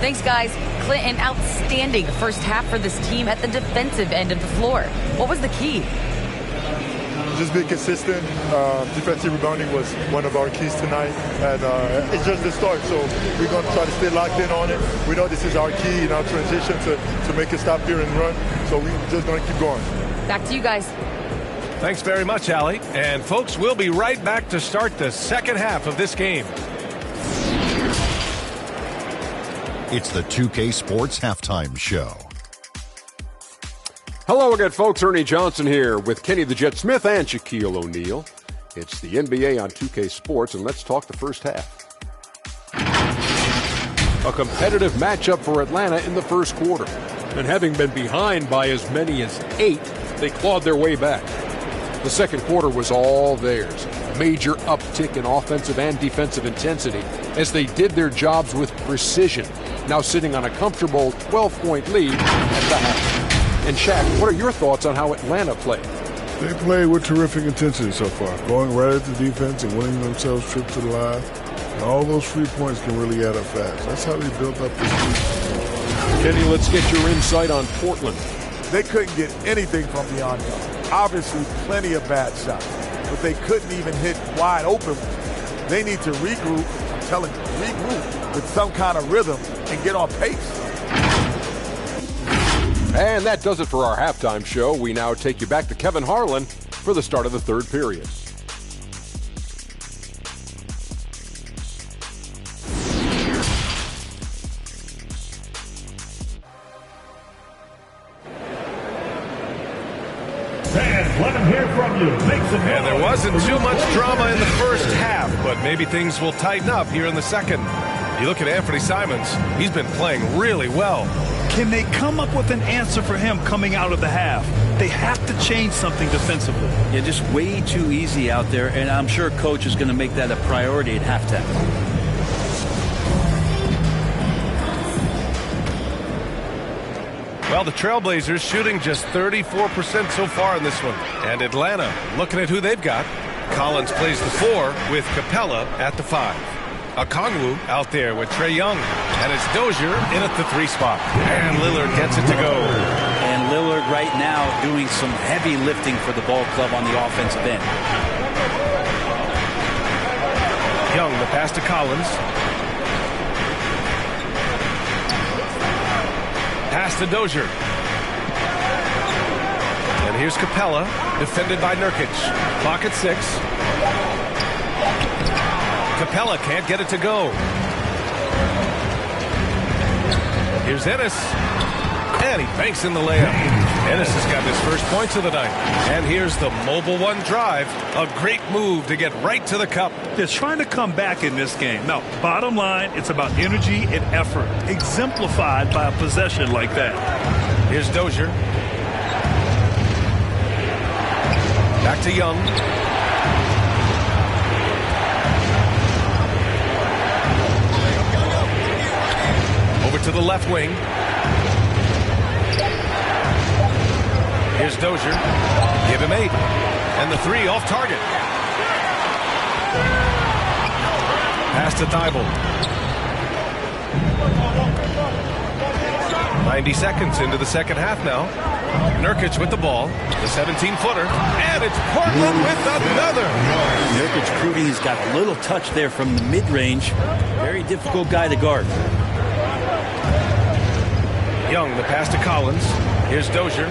Thanks, guys. Clint, an outstanding first half for this team at the defensive end of the floor. What was the key? Just being consistent. Defensive rebounding was one of our keys tonight. And it's just the start, so we're going to try to stay locked in on it. We know this is our key in our transition to make it stop here and run. So we're just going to keep going. Back to you guys. Thanks very much, Allie. And, folks, we'll be right back to start the second half of this game. It's the 2K Sports Halftime Show. Hello again, folks. Ernie Johnson here with Kenny the Jet Smith and Shaquille O'Neal. It's the NBA on 2K Sports, and let's talk the first half. A competitive matchup for Atlanta in the first quarter. And having been behind by as many as 8, they clawed their way back. The second quarter was all theirs. Major uptick in offensive and defensive intensity as they did their jobs with precision, now sitting on a comfortable 12-point lead at the half. And Shaq, what are your thoughts on how Atlanta played? They played with terrific intensity so far, going right at the defense and winning themselves trips to the line. And all those free points can really add up fast. That's how they built up this lead. Kenny, let's get your insight on Portland. They couldn't get anything from beyond them. Obviously, plenty of bad shots, but they couldn't even hit wide open. They need to regroup, I'm telling you, regroup with some kind of rhythm and get on pace. And that does it for our halftime show. We now take you back to Kevin Harlan for the start of the third period. Fans, let him hear from you. Make some noise. And there wasn't too much drama in the first half, but maybe things will tighten up here in the second. You look at Anthony Simons, he's been playing really well. Can they come up with an answer for him coming out of the half? They have to change something defensively. Yeah, just way too easy out there, and I'm sure Coach is going to make that a priority at halftime. Well, the Trailblazers shooting just 34% so far in this one. And Atlanta, looking at who they've got. Collins plays the 4 with Capella at the 5. Okongwu out there with Trae Young. And it's Dozier in at the 3 spot. And Lillard gets it to go. And Lillard right now doing some heavy lifting for the ball club on the offensive end. Young, the pass to Collins. Pass to Dozier. And here's Capella, defended by Nurkic. Clock at 6. Capella can't get it to go. Here's Ennis. And he banks in the layup. Ennis has got his first points of the night. And here's the mobile one drive. A great move to get right to the cup. They're trying to come back in this game. Now, bottom line, it's about energy and effort, exemplified by a possession like that. Here's Dozier. Back to Young. Over to the left wing. Here's Dozier. Give him 8. And the 3 off target. Pass to Thibault. 90 seconds into the second half now. Nurkic with the ball. The 17-footer. And it's Portland with another. Nurkic proving he's got a little touch there from the mid-range. Very difficult guy to guard. Young, the pass to Collins. Here's Dozier.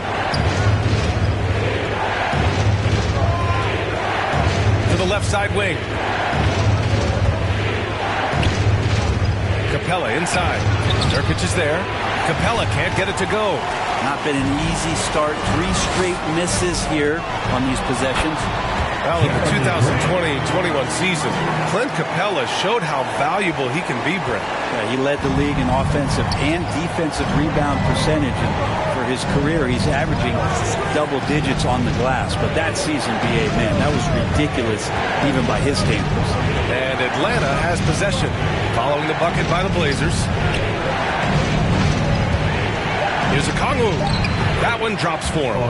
to the left side wing. Capella inside. Nurkic is there. Capella can't get it to go. Not been an easy start. 3 straight misses here on these possessions. Well, in the 2020-21 season, Clint Capella showed how valuable he can be, Brent. Yeah, he led the league in offensive and defensive rebound percentage. And for his career, he's averaging double digits on the glass. But that season, B.A., man, that was ridiculous, even by his standards. And Atlanta has possession, following the bucket by the Blazers. Here's Okongwu. That one drops for him.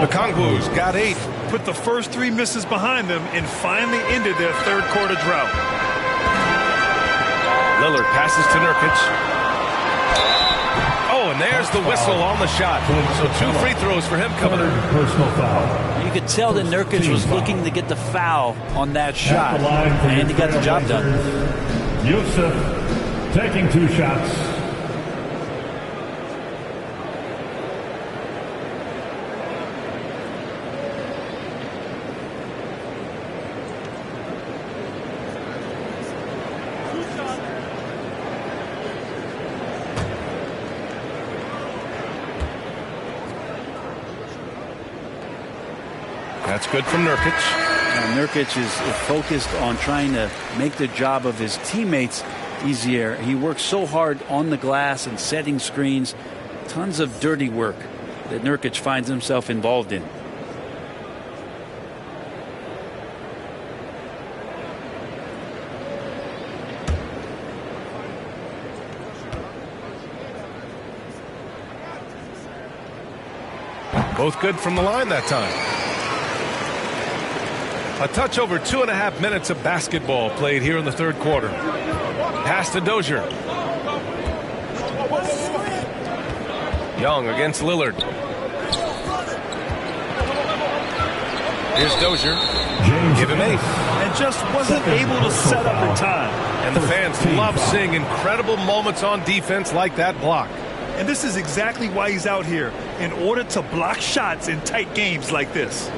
Okongwu's got 8. Put the first 3 misses behind them and finally ended their third quarter drought. Lillard passes to Nurkic. Oh, and there's the whistle on the shot. So 2 free throws for him coming in. Personal foul. You could tell that Nurkic was looking to get the foul on that shot, and he got the job done. Yusuf taking 2 shots. That's good from Nurkic. Nurkic is focused on trying to make the job of his teammates easier. He works so hard on the glass and setting screens. Tons of dirty work that Nurkic finds himself involved in. Both good from the line that time. A touch over 2.5 minutes of basketball played here in the third quarter. Pass to Dozier. Young against Lillard. Here's Dozier. Give him 8. And just wasn't able to set up in time. And the fans love seeing incredible moments on defense like that block. And this is exactly why he's out here, in order to block shots in tight games like this.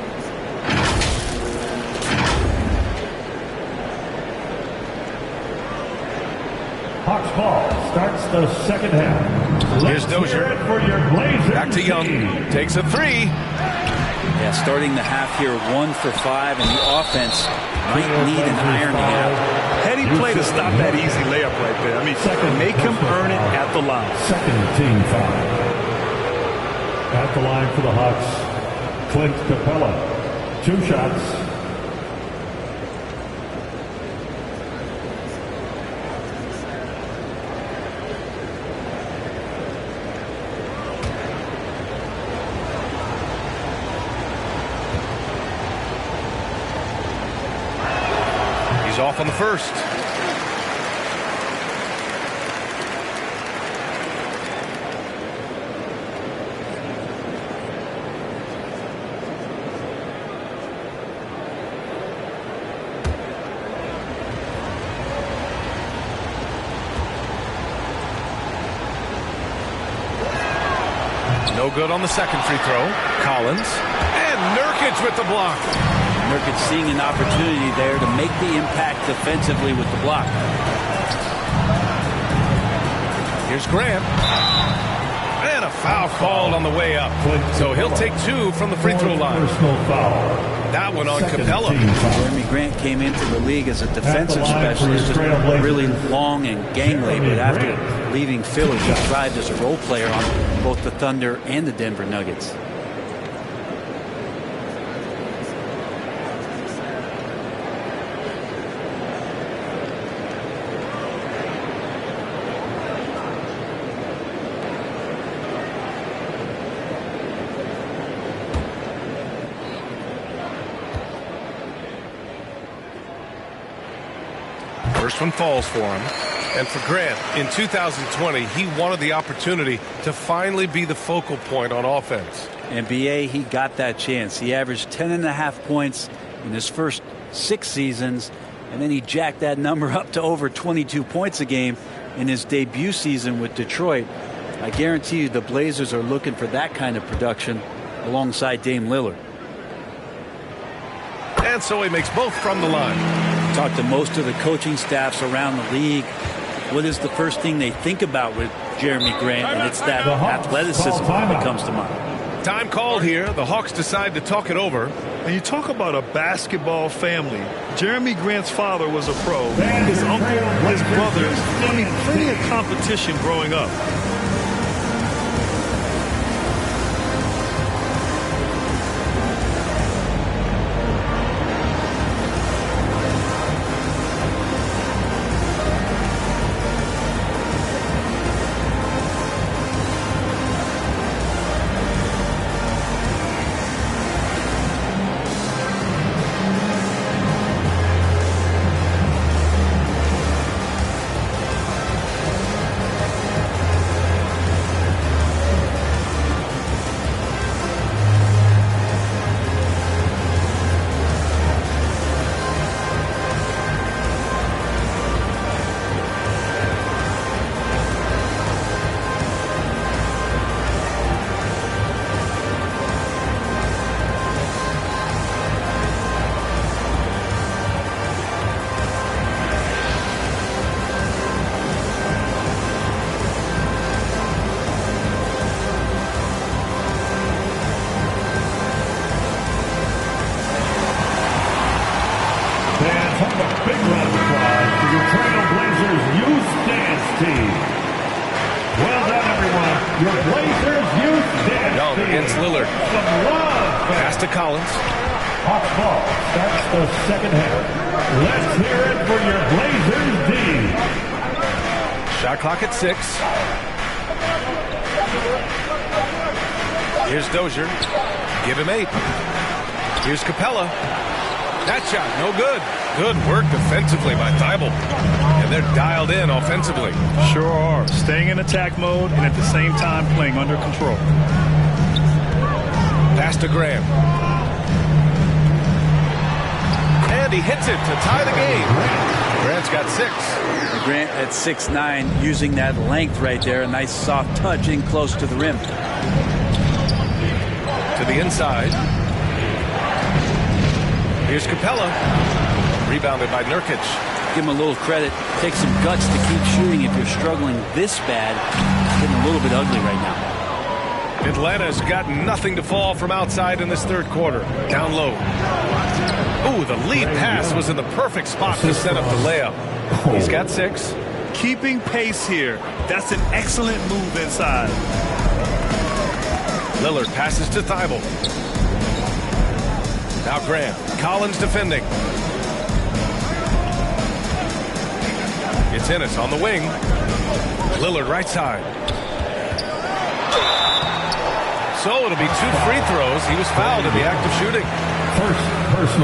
Hawks ball starts the second half. Here's Dozier. Back to Young. Takes a 3. Yeah, starting the half here 1 for 5, and the offense might need an ironing out. Heady play to stop that easy layup right there. I mean, make him earn it at the line. Second team foul. At the line for the Hawks, Clint Capella. 2 shots. Off on the first. No good on the second free throw. Collins and Nurkic with the block. Nurkic seeing an opportunity there to make the impact defensively with the block. Here's Grant. And a foul called on the way up. So he'll take 2 from the free throw line. That one on Capella. Jeremy Grant came into the league as a defensive specialist, just really long and gangly, but after leaving Philly, he thrived as a role player on both the Thunder and the Denver Nuggets. First one falls for him. And for Grant, in 2020, he wanted the opportunity to finally be the focal point on offense. And B.A., he got that chance. He averaged 10.5 points in his first 6 seasons, and then he jacked that number up to over 22 points a game in his debut season with Detroit. I guarantee you the Blazers are looking for that kind of production alongside Dame Lillard. And And so he makes both from the line. Talk to most of the coaching staffs around the league. What is the first thing they think about with Jeremy Grant? And it's that athleticism that comes to mind. Time called here. The Hawks decide to talk it over. And you talk about a basketball family. Jeremy Grant's father was a pro. His uncle, his brothers, I mean, plenty of competition growing up. Big round of applause for your TRAILBLAZERS youth dance team. Well done, everyone. Your Blazers youth dance Young team. against Lillard. Some love. Pass to Collins. Hawks ball starts the second half. Let's hear it for your Blazers D. Shot clock at 6. Here's Dozier. Give him 8. Here's Capella. That shot, no good. Good work defensively by Thibault. And they're dialed in offensively. Sure are. Staying in attack mode and at the same time playing under control. Pass to Graham. And he hits it to tie the game. Grant's got 6. Grant at 6'9", using that length right there. A nice soft touch in close to the rim. To the inside. Here's Capella. Rebounded by Nurkic. Give him a little credit. Take some guts to keep shooting if you're struggling this bad. It's getting a little bit ugly right now. Atlanta's got nothing to fall from outside in this third quarter. Down low. Ooh, the lead pass was in the perfect spot to set up the layup. He's got 6. Keeping pace here. That's an excellent move inside. Lillard passes to Thibault. Now Graham. Collins defending. It's Ennis on the wing. Lillard right side. So it'll be 2 free throws. He was fouled in the act of shooting.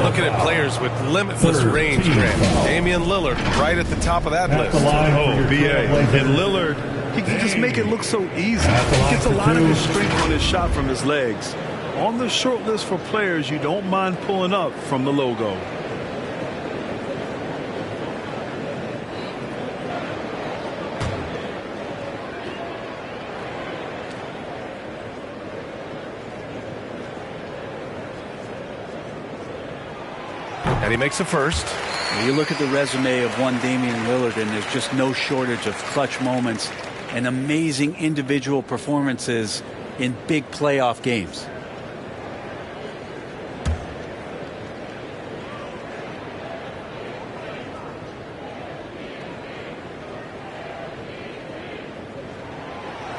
Looking at players with limitless range, Grant. Damian Lillard right at the top of that list. Oh, BA. And Lillard, he can just make it look so easy. He gets a lot of his strength on his shot from his legs. On the short list for players you don't mind pulling up from the logo. And he makes the first. You look at the resume of one Damian Lillard, and there's just no shortage of clutch moments and amazing individual performances in big playoff games.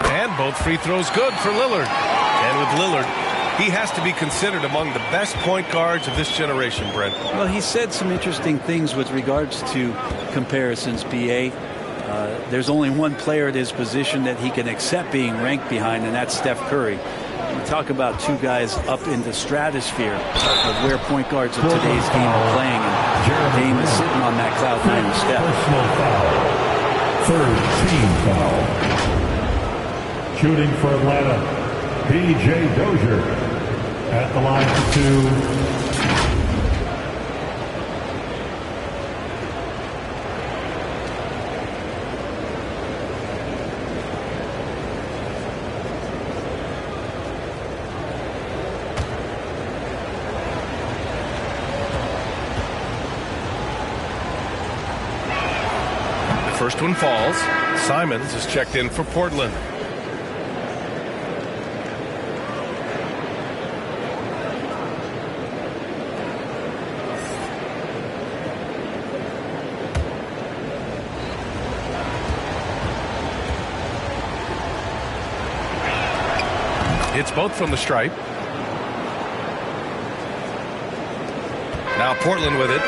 And both free throws good for Lillard. And with Lillard, he has to be considered among the best point guards of this generation, Brent. Well, he said some interesting things with regards to comparisons, BA. There's only one player at his position that he can accept being ranked behind, and that's Steph Curry. We talk about 2 guys up in the stratosphere of where point guards of today's game are playing, and Dame is sitting on that cloud 9 step. Personal foul. Third team foul. Shooting for Atlanta, B.J. Dozier at the line for 2. First one falls. Simons is checked in for Portland. Hits both from the stripe. Now Portland with it.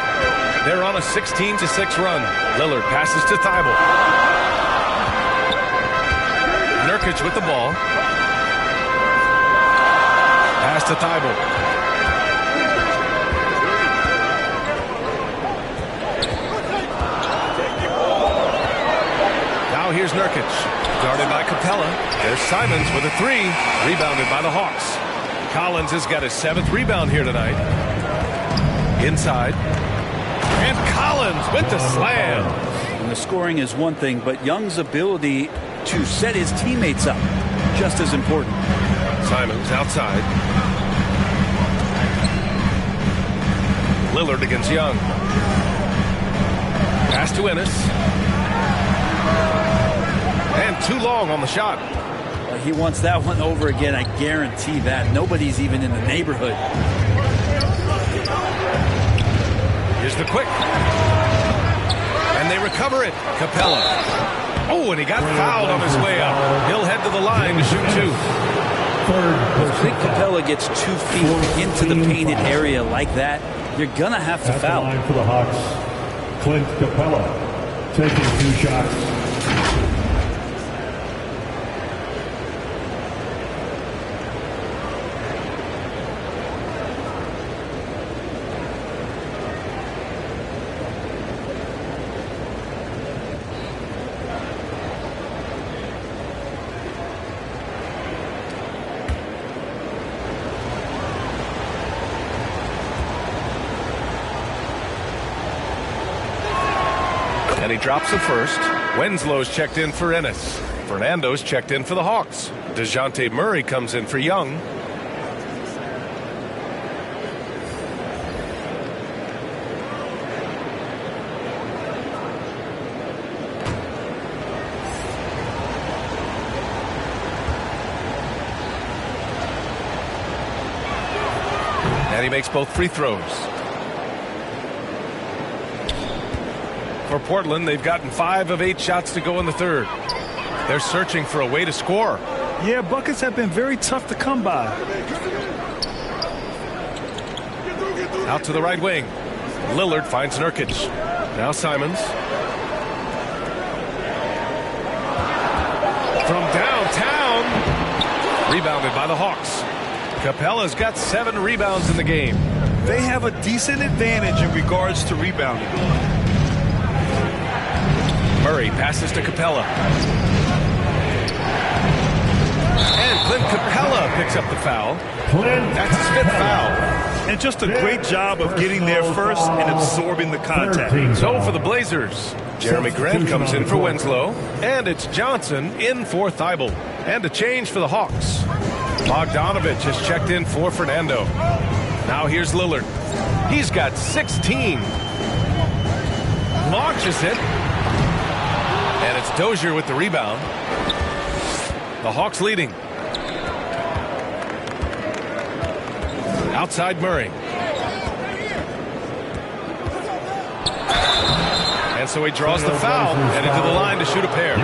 They're on a 16-6 run. Lillard passes to Thibault. Nurkic with the ball. Pass to Thibault. Now here's Nurkic. Guarded by Capella. There's Simons with a three. Rebounded by the Hawks. Collins has got his 7th rebound here tonight. Inside. And Collins with the slam. And the scoring is one thing, but Young's ability to set his teammates up, just as important. Simons outside. Lillard against Young. Pass to Ennis. And too long on the shot. He wants that one over again, I guarantee that. Nobody's even in the neighborhood. Here's the quick. And they recover it. Capella. Oh, and he got fouled on his way up. He'll head to the line to shoot 2. If Clint Capella gets 2 feet into the painted area like that, you're going to have to foul. At the line for the Hawks, Clint Capella taking 2 shots. And he drops the first. Wenslow's checked in for Ennis. Fernando's checked in for the Hawks. DeJounte Murray comes in for Young. And he makes both free throws. For Portland, they've gotten 5 of 8 shots to go in the third. They're searching for a way to score. Yeah, buckets have been very tough to come by. Out to the right wing. Lillard finds Nurkic. Now Simons. From downtown. Rebounded by the Hawks. Capella's got 7 rebounds in the game. They have a decent advantage in regards to rebounding. Murray passes to Capella. And Clint Capella picks up the foul. That's his 5th foul. And just a great job of getting there first and absorbing the contact. So for the Blazers, Jeremy Grant comes in for Winslow. And it's Johnson in for Thibault. And a change for the Hawks. Bogdanovich has checked in for Fernando. Now here's Lillard. He's got 16. Launches it. And it's Dozier with the rebound. The Hawks leading. Outside Murray. And so he draws the foul and into the line to shoot a pair.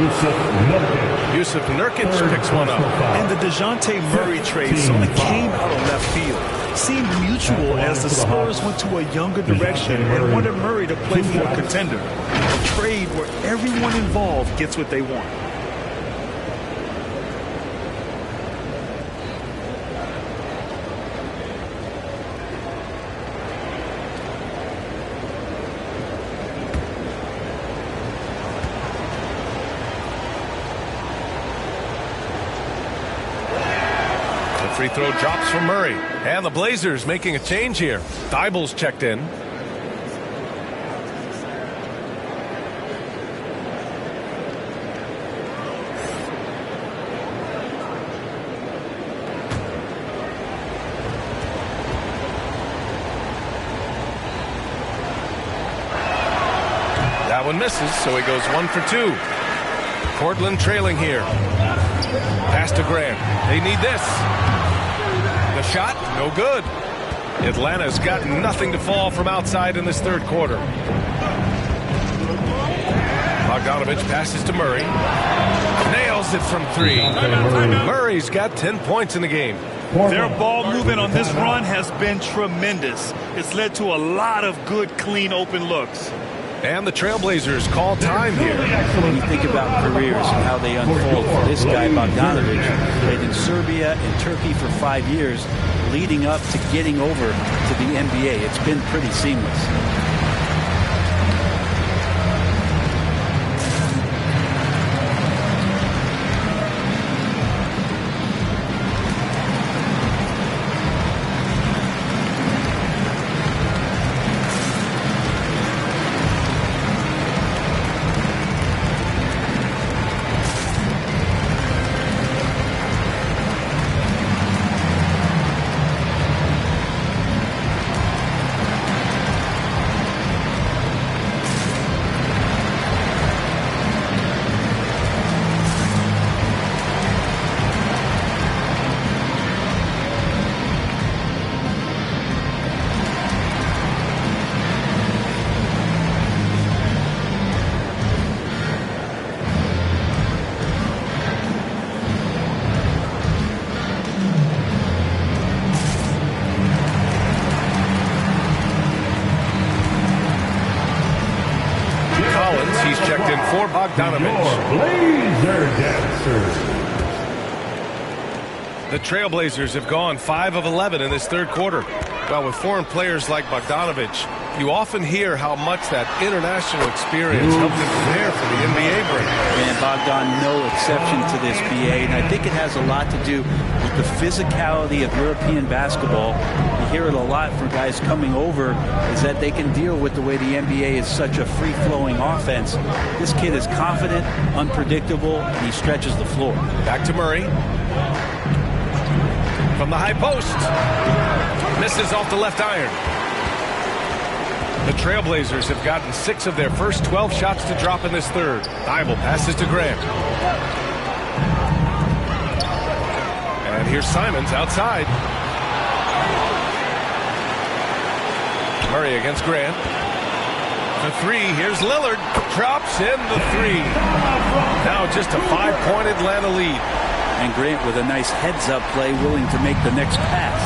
Yusuf Nurkic picks one up. And the DeJounte Murray trade sort of came out of left field. Seemed mutual as the Spurs went to a younger direction and wanted Murray to play for a contender. A trade where everyone involved gets what they want. Free throw drops from Murray. And the Blazers making a change here. Thibault's checked in. That That one misses, so he goes 1 for 2. Portland trailing here. Pass to Grant. They need this. The shot, no good. Atlanta's got nothing to fall from outside in this third quarter. Bogdanovich passes to Murray. Nails it from 3. Murray's got 10 points in the game. Their ball movement on this run has been tremendous. It's led to a lot of good, clean, open looks. And the Trailblazers call time here. When you think about careers and how they unfold for this guy, Bogdanovich, played in Serbia and Turkey for 5 years, leading up to getting over to the NBA. It's been pretty seamless. He's checked in for Bogdanovich. Blazer dancers. The Trailblazers have gone 5 of 11 in this third quarter. Well, with foreign players like Bogdanovich, you often hear how much that international experience helped him prepare for the NBA break. And Bogdan, no exception to this, BA. And I think it has a lot to do with the physicality of European basketball. You hear it a lot from guys coming over, is that they can deal with the way the NBA is such a free-flowing offense. This kid is confident, unpredictable, and he stretches the floor. Back to Murray. From the high post. Misses off the left iron. The Trailblazers have gotten 6 of their first 12 shots to drop in this third. Thibault passes to Grant. And here's Simons outside. Murray against Grant. The 3, here's Lillard. Drops in the 3. Now just a 5-point Atlanta lead. And Grant with a nice heads-up play, willing to make the next pass.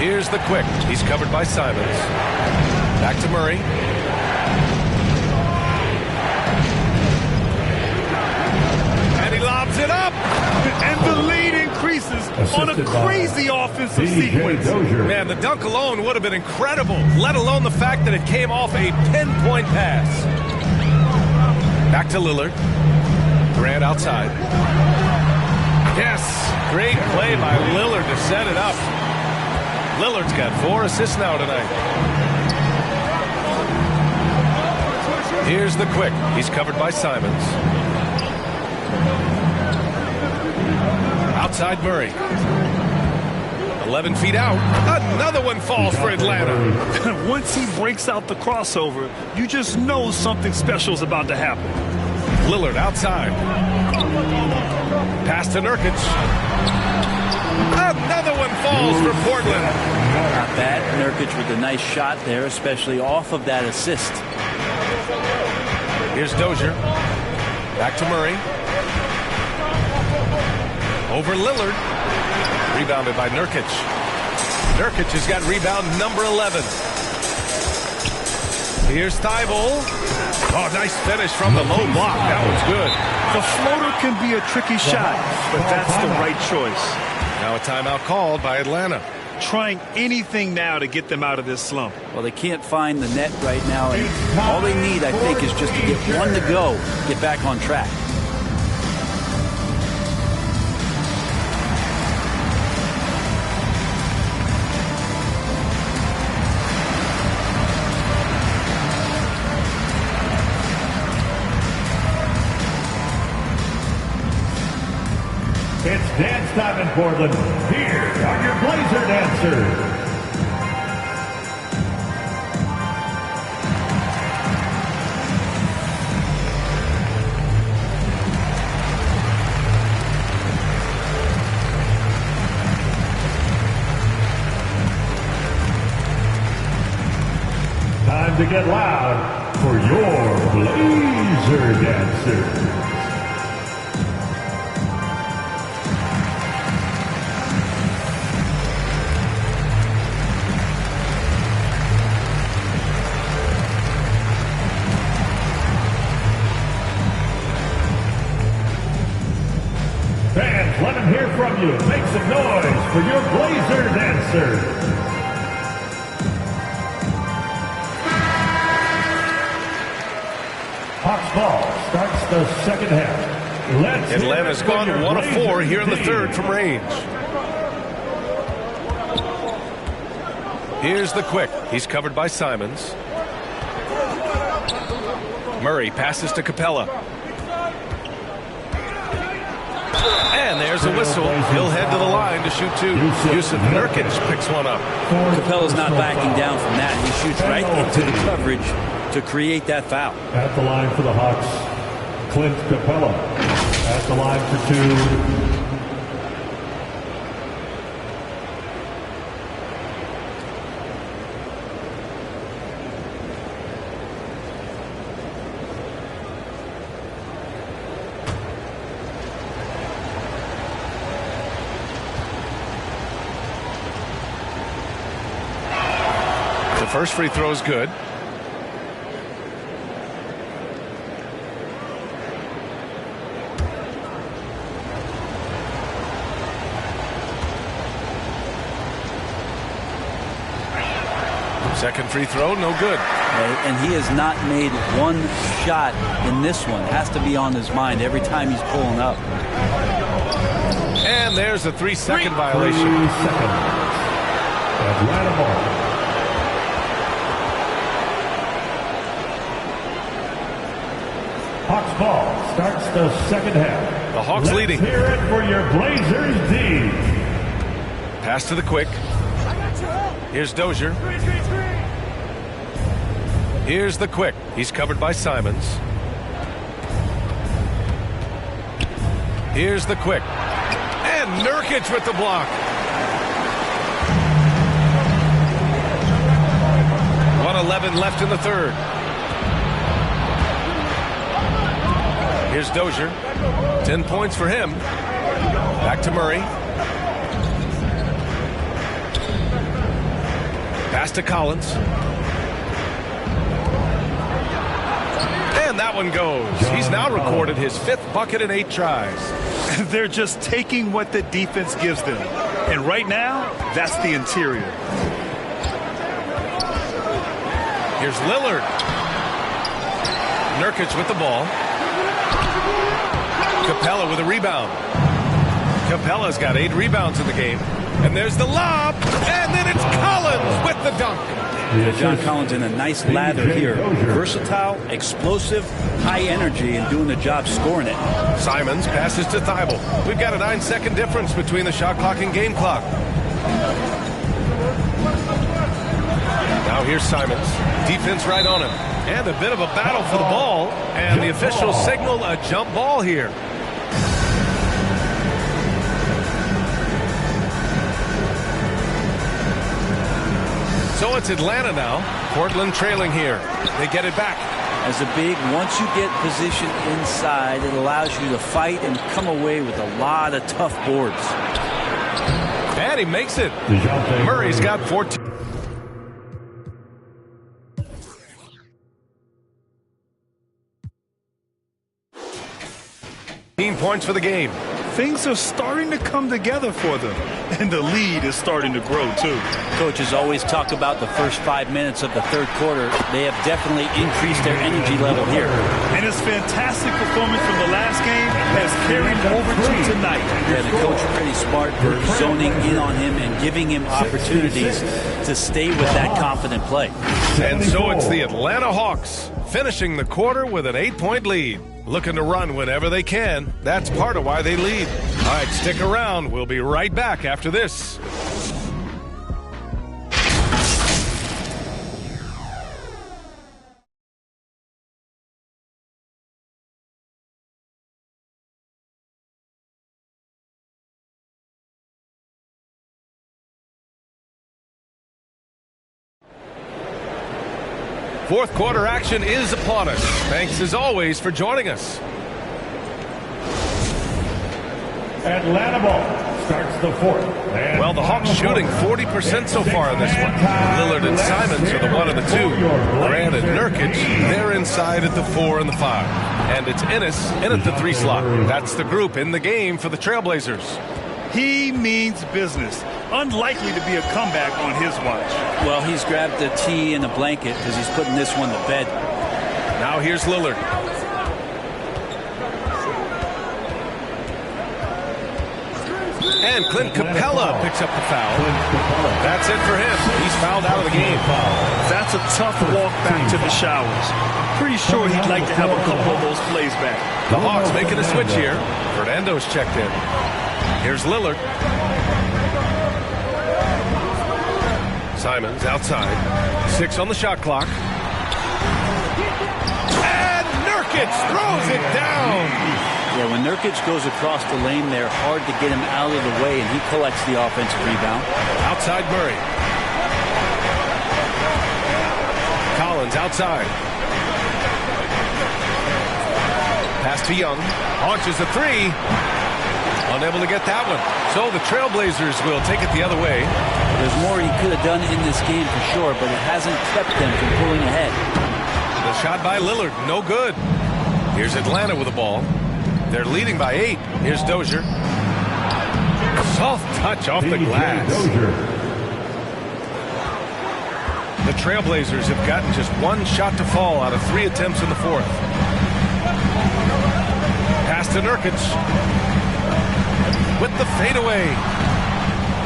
Here's the quick. He's covered by Simons. Back to Murray. And he lobs it up. And the lead increases on a crazy offensive sequence. Man, the dunk alone would have been incredible, let alone the fact that it came off a pinpoint pass. Back to Lillard. Grant outside. Yes, great play by Lillard to set it up. Lillard's got 4 assists now tonight. Here's the quick. He's covered by Simons. Outside Murray. 11 feet out. Another one falls for Atlanta. Once he breaks out the crossover, you just know something special is about to happen. Lillard outside. Pass to Nurkic. Another one falls for Portland. Not bad. Nurkic with a nice shot there, especially off of that assist. Here's Dozier. Back to Murray. Over Lillard. Rebounded by Nurkic. Nurkic has got rebound number 11. Here's Thibault. Oh, nice finish from the low block. That was good. The floater can be a tricky shot, but that's the right choice. Now a timeout called by Atlanta. Trying anything now to get them out of this slump. Well, they can't find the net right now, and all they need, I think, is just to get one to go, get back on track. It's dance time in Portland. Here are your Blazer dancers. to get loud for your Blazer Dancers. Fans, let them hear from you. Make some noise for your Blazer Dancers. Hawks ball starts the second half. Atlanta's gone 1 of 4 here in the third from range. Here's the quick. He's covered by Simons. Murray passes to Capella. And there's a whistle. He'll head to the line to shoot two. Yusuf Nurkic picks one up. Capella's not backing down from that. He shoots right into the coverage to create that foul. At the line for the Hawks, Clint Capella. At the line for two. The first free throw is good. Second free throw, no good. And he has not made one shot in this one. Has to be on his mind every time he's pulling up. And there's a 3-second violation. 3 seconds. Atlanta ball. Hawks ball starts the second half. The Hawks leading. Let's hear it for your Blazers D. Pass to the quick. Here's Dozier. Here's the quick. He's covered by Simons. Here's the quick. And Nurkic with the block. 1:11 left in the third. Here's Dozier. 10 points for him. Back to Murray. Pass to Collins. And that one goes. He's now recorded his 5th bucket in 8 tries. They're just taking what the defense gives them. And right now, that's the interior. Here's Lillard. Nurkic with the ball. Capella with a rebound. Capella's got 8 rebounds in the game. And there's the lob. And then it's Collins with the dunk. John Collins in a nice lather here. Versatile, explosive, high energy, and doing the job scoring it. Simons passes to Thibault. We've got a 9-second difference between the shot clock and game clock. Now here's Simons. Defense right on him. And a bit of a battle for the ball. And the officials signal a jump ball here. So it's Atlanta now. Portland trailing here. They get it back. As a big, once you get position inside, it allows you to fight and come away with a lot of tough boards. And he makes it. Murray's got 14. Points for the game. Things are starting to come together for them, and the lead is starting to grow too. Coaches always talk about the first 5 minutes of the third quarter. They have definitely increased their energy level here. And his fantastic performance from the last game has carried over to tonight. Yeah, the coach is pretty smart for zoning in on him and giving him opportunities to stay with that confident play. And so it's the Atlanta Hawks finishing the quarter with an 8-point lead. Looking to run whenever they can. That's part of why they lead. All right, stick around. We'll be right back after this. Fourth quarter action is upon us. Thanks as always for joining us. Atlanta ball starts the fourth. Well, the Hawks shooting 40% so far in this one. Lillard and Simons are the 1 and the 2. Grant and Nurkic, they're inside at the 4 and the 5. And it's Ennis in at the 3 slot. That's the group in the game for the Trailblazers. He means business. Unlikely to be a comeback on his watch. Well, he's grabbed the tee and a blanket because he's putting this one to bed. Now here's Lillard. And Clint Capella picks up the foul. That's it for him. He's fouled out of the game. That's a tough walk back to the showers. Pretty sure he'd like to have a couple of those plays back. The Hawks making a switch here. Fernando's checked in. Here's Lillard. Simons outside. 6 on the shot clock. And Nurkic throws it down. Yeah, when Nurkic goes across the lane there, hard to get him out of the way, and he collects the offensive rebound. Outside Murray. Collins outside. Pass to Young. Launches a 3. Unable to get that one. So the Trailblazers will take it the other way. There's more he could have done in this game for sure, but it hasn't kept them from pulling ahead. The shot by Lillard, no good. Here's Atlanta with the ball. They're leading by 8. Here's Dozier. Soft touch off the glass. The Trailblazers have gotten just 1 shot to fall out of 3 attempts in the fourth. Pass to Nurkic. With the fadeaway.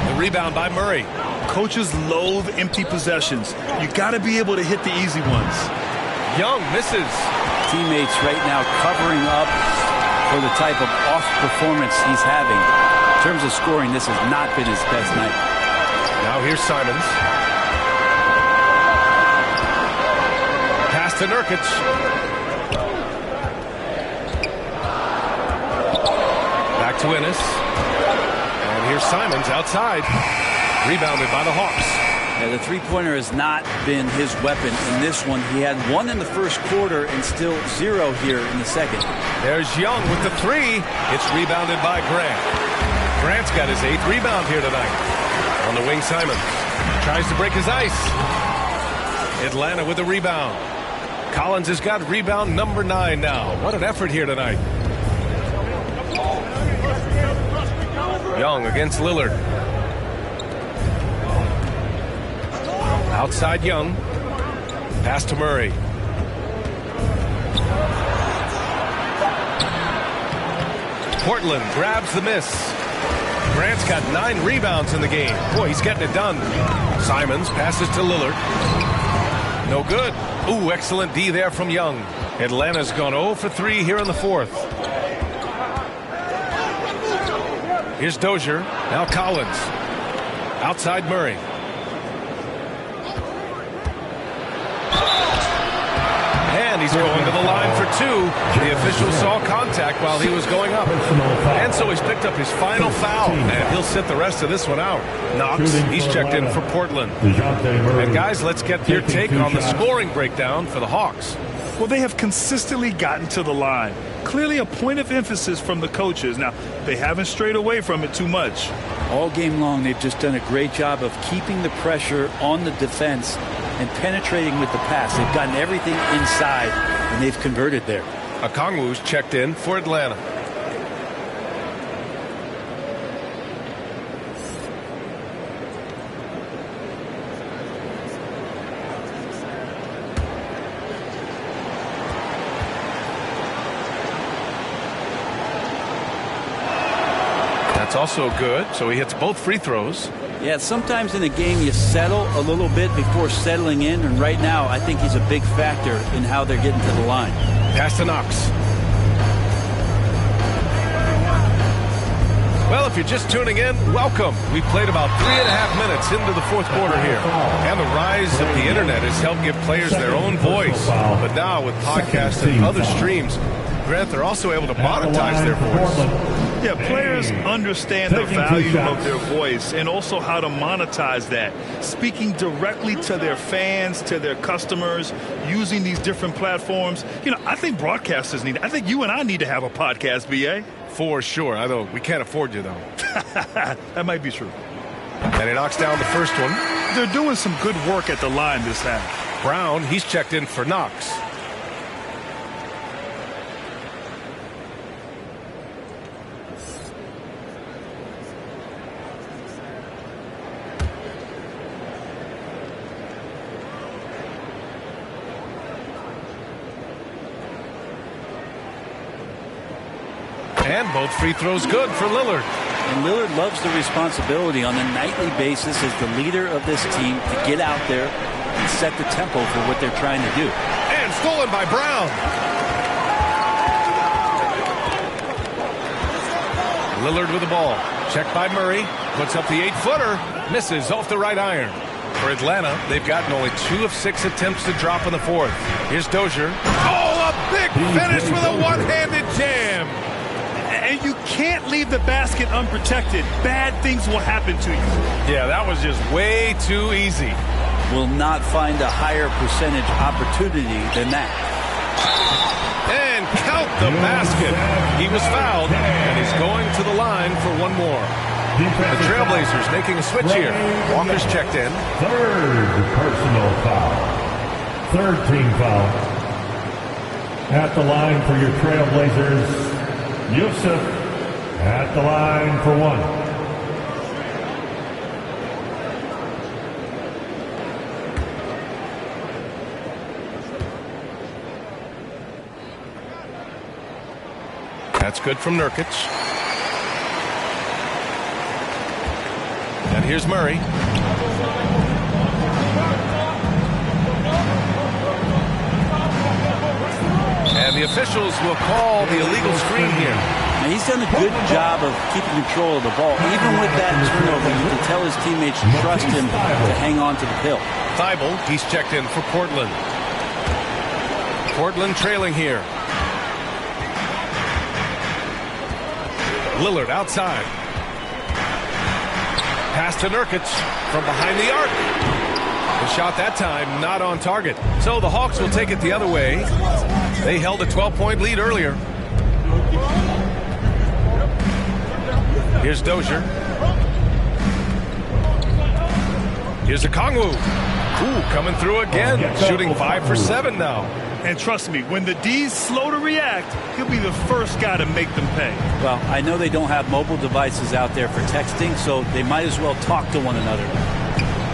The rebound by Murray. Coaches loathe empty possessions. You got to be able to hit the easy ones. Young misses. Teammates right now covering up for the type of off performance he's having. In terms of scoring, this has not been his best night. Now here's Simons. Pass to Nurkic. Back to Ennis. And here's Simons outside. Rebounded by the Hawks. Yeah, the three-pointer has not been his weapon in this one. He had 1 in the first quarter and still 0 here in the second. There's Young with the 3. It's rebounded by Grant. Grant's got his 8th rebound here tonight. On the wing, Simons tries to break his ice. Atlanta with the rebound. Collins has got rebound number 9 now. What an effort here tonight. Young against Lillard. Outside Young. Pass to Murray. Portland grabs the miss. Grant's got 9 rebounds in the game. Boy, he's getting it done. Simons passes to Lillard. No good. Ooh, excellent D there from Young. Atlanta's gone 0 for 3 here in the fourth. Here's Dozier. Now Collins. Outside Murray. And he's going to the line for 2. The official saw contact while he was going up. And so he's picked up his final foul. And he'll sit the rest of this one out. Knox, he's checked in for Portland. And guys, let's get your take on the scoring breakdown for the Hawks. Well, they have consistently gotten to the line. Clearly a point of emphasis from the coaches. Now, they haven't strayed away from it too much. All game long, they've just done a great job of keeping the pressure on the defense and penetrating with the pass. They've gotten everything inside, and they've converted there. Okongwu's checked in for Atlanta. That's also good, so he hits both free throws. Yeah, sometimes in a game you settle a little bit before settling in, and right now I think he's a big factor in how they're getting to the line. Pass to Knox. Well, if you're just tuning in, welcome. We've played about 3.5 minutes into the fourth quarter here. And the rise of the internet has helped give players their own voice. But now with podcasts and other streams, Grant, they're also able to monetize their voice. Yeah, players understand the value of their voice and also how to monetize that. Speaking directly to their fans, to their customers, using these different platforms. You know, I think broadcasters need, I think you and I need to have a podcast, BA. For sure. Although we can't afford you, though. That might be true. And he knocks down the first one. They're doing some good work at the line this half. Brown, he's checked in for Knox. And both free throws good for Lillard. And Lillard loves the responsibility on a nightly basis as the leader of this team to get out there and set the tempo for what they're trying to do. And stolen by Brown. Lillard with the ball. Checked by Murray. Puts up the 8-footer. Misses off the right iron. For Atlanta, they've gotten only 2 of 6 attempts to drop in the fourth. Here's Dozier. Oh, a big finish with a one-handed jam. And you can't leave the basket unprotected. Bad things will happen to you. Yeah, that was just way too easy. Will not find a higher percentage opportunity than that. And count the basket. He was fouled, and he's going to the line for one more. The Trailblazers making a switch here. Walker's checked in. Third personal foul. Third team foul. At the line for your Trailblazers, Yusuf at the line for one. That's good from Nurkic. And here's Murray. And the officials will call the illegal screen here. Now he's done a good job of keeping control of the ball. Even with that turnover, you can tell his teammates trust him to hang on to the pill. Thibault, he's checked in for Portland. Portland trailing here. Lillard outside. Pass to Nurkic from behind the arc. The shot that time not on target. So the Hawks will take it the other way. They held a 12-point lead earlier. Here's Dozier. Here's Okongwu. Ooh, coming through again. Shooting 5 for 7 now. And trust me, when the D's slow to react, he'll be the first guy to make them pay. Well, I know they don't have mobile devices out there for texting, so they might as well talk to one another.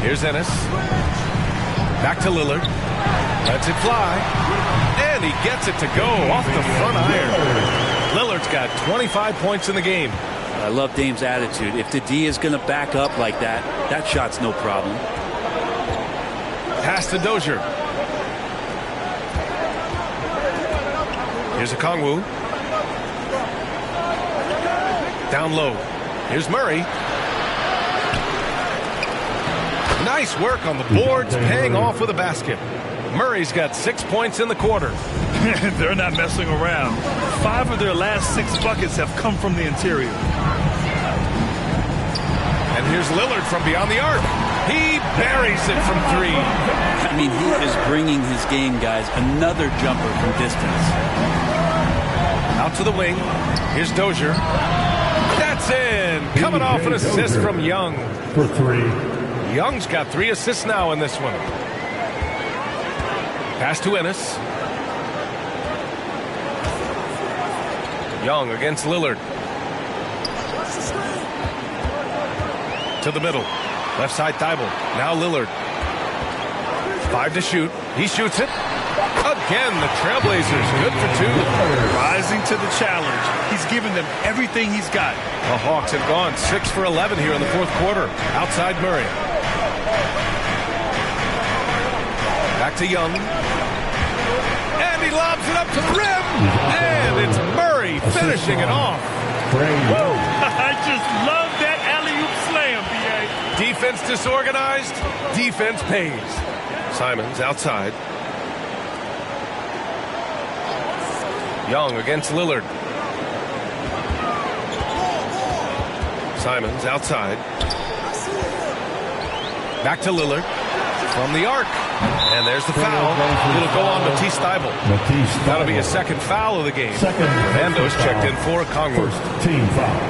Here's Ennis. Back to Lillard. Lets it fly. And he gets it to go off the front iron. Lillard's got 25 points in the game. I love Dame's attitude. If the D is going to back up like that, that shot's no problem. Pass to Dozier. Here's Okongwu. Down low. Here's Murray. Nice work on the boards, paying off with a basket. Murray's got 6 points in the quarter. They're not messing around. 5 of their last 6 buckets have come from the interior. And here's Lillard from beyond the arc. He buries it from 3. I mean, he is bringing his game, guys. Another jumper from distance. Out to the wing. Here's Dozier. That's in. Coming off an assist from Young. For 3. Young's got 3 assists now in this one. Pass to Ennis. Young against Lillard. To the middle. Left side Thibault. Now Lillard. 5 to shoot. He shoots it. Again, the Trailblazers good for 2. Rising to the challenge. He's given them everything he's got. The Hawks have gone 6 for 11 here in the fourth quarter. Outside Murray. Back to Young. And he lobs it up to the rim. And it's Murray finishing it off. Woo! I just love that alley-oop slam, B.A. Defense disorganized. Defense pays. Simons outside. Young against Lillard. Simons outside. Back to Lillard from the arc. And there's the foul. It'll go on Matisse Thybulle. That'll be a second foul of the game. Fernando's checked in for Congress. First team foul.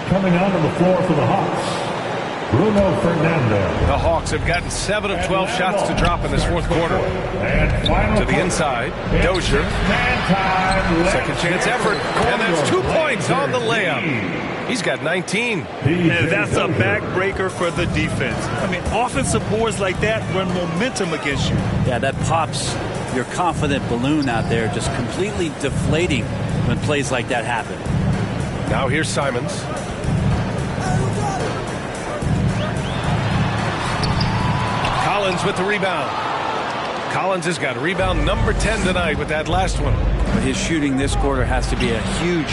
Coming onto the floor for the Hawks, Bruno Fernando. The Hawks have gotten 7 of 12 shots to drop in this fourth quarter. To the inside, Dozier. Second chance effort. And that's 2 points on the layup. He's got 19. And that's a backbreaker for the defense. I mean, offensive boards like that run momentum against you. Yeah, that pops your confident balloon out there, just completely deflating when plays like that happen. Now here's Simons. Collins with the rebound. Collins has got rebound number 10 tonight with that last one. But his shooting this quarter has to be a huge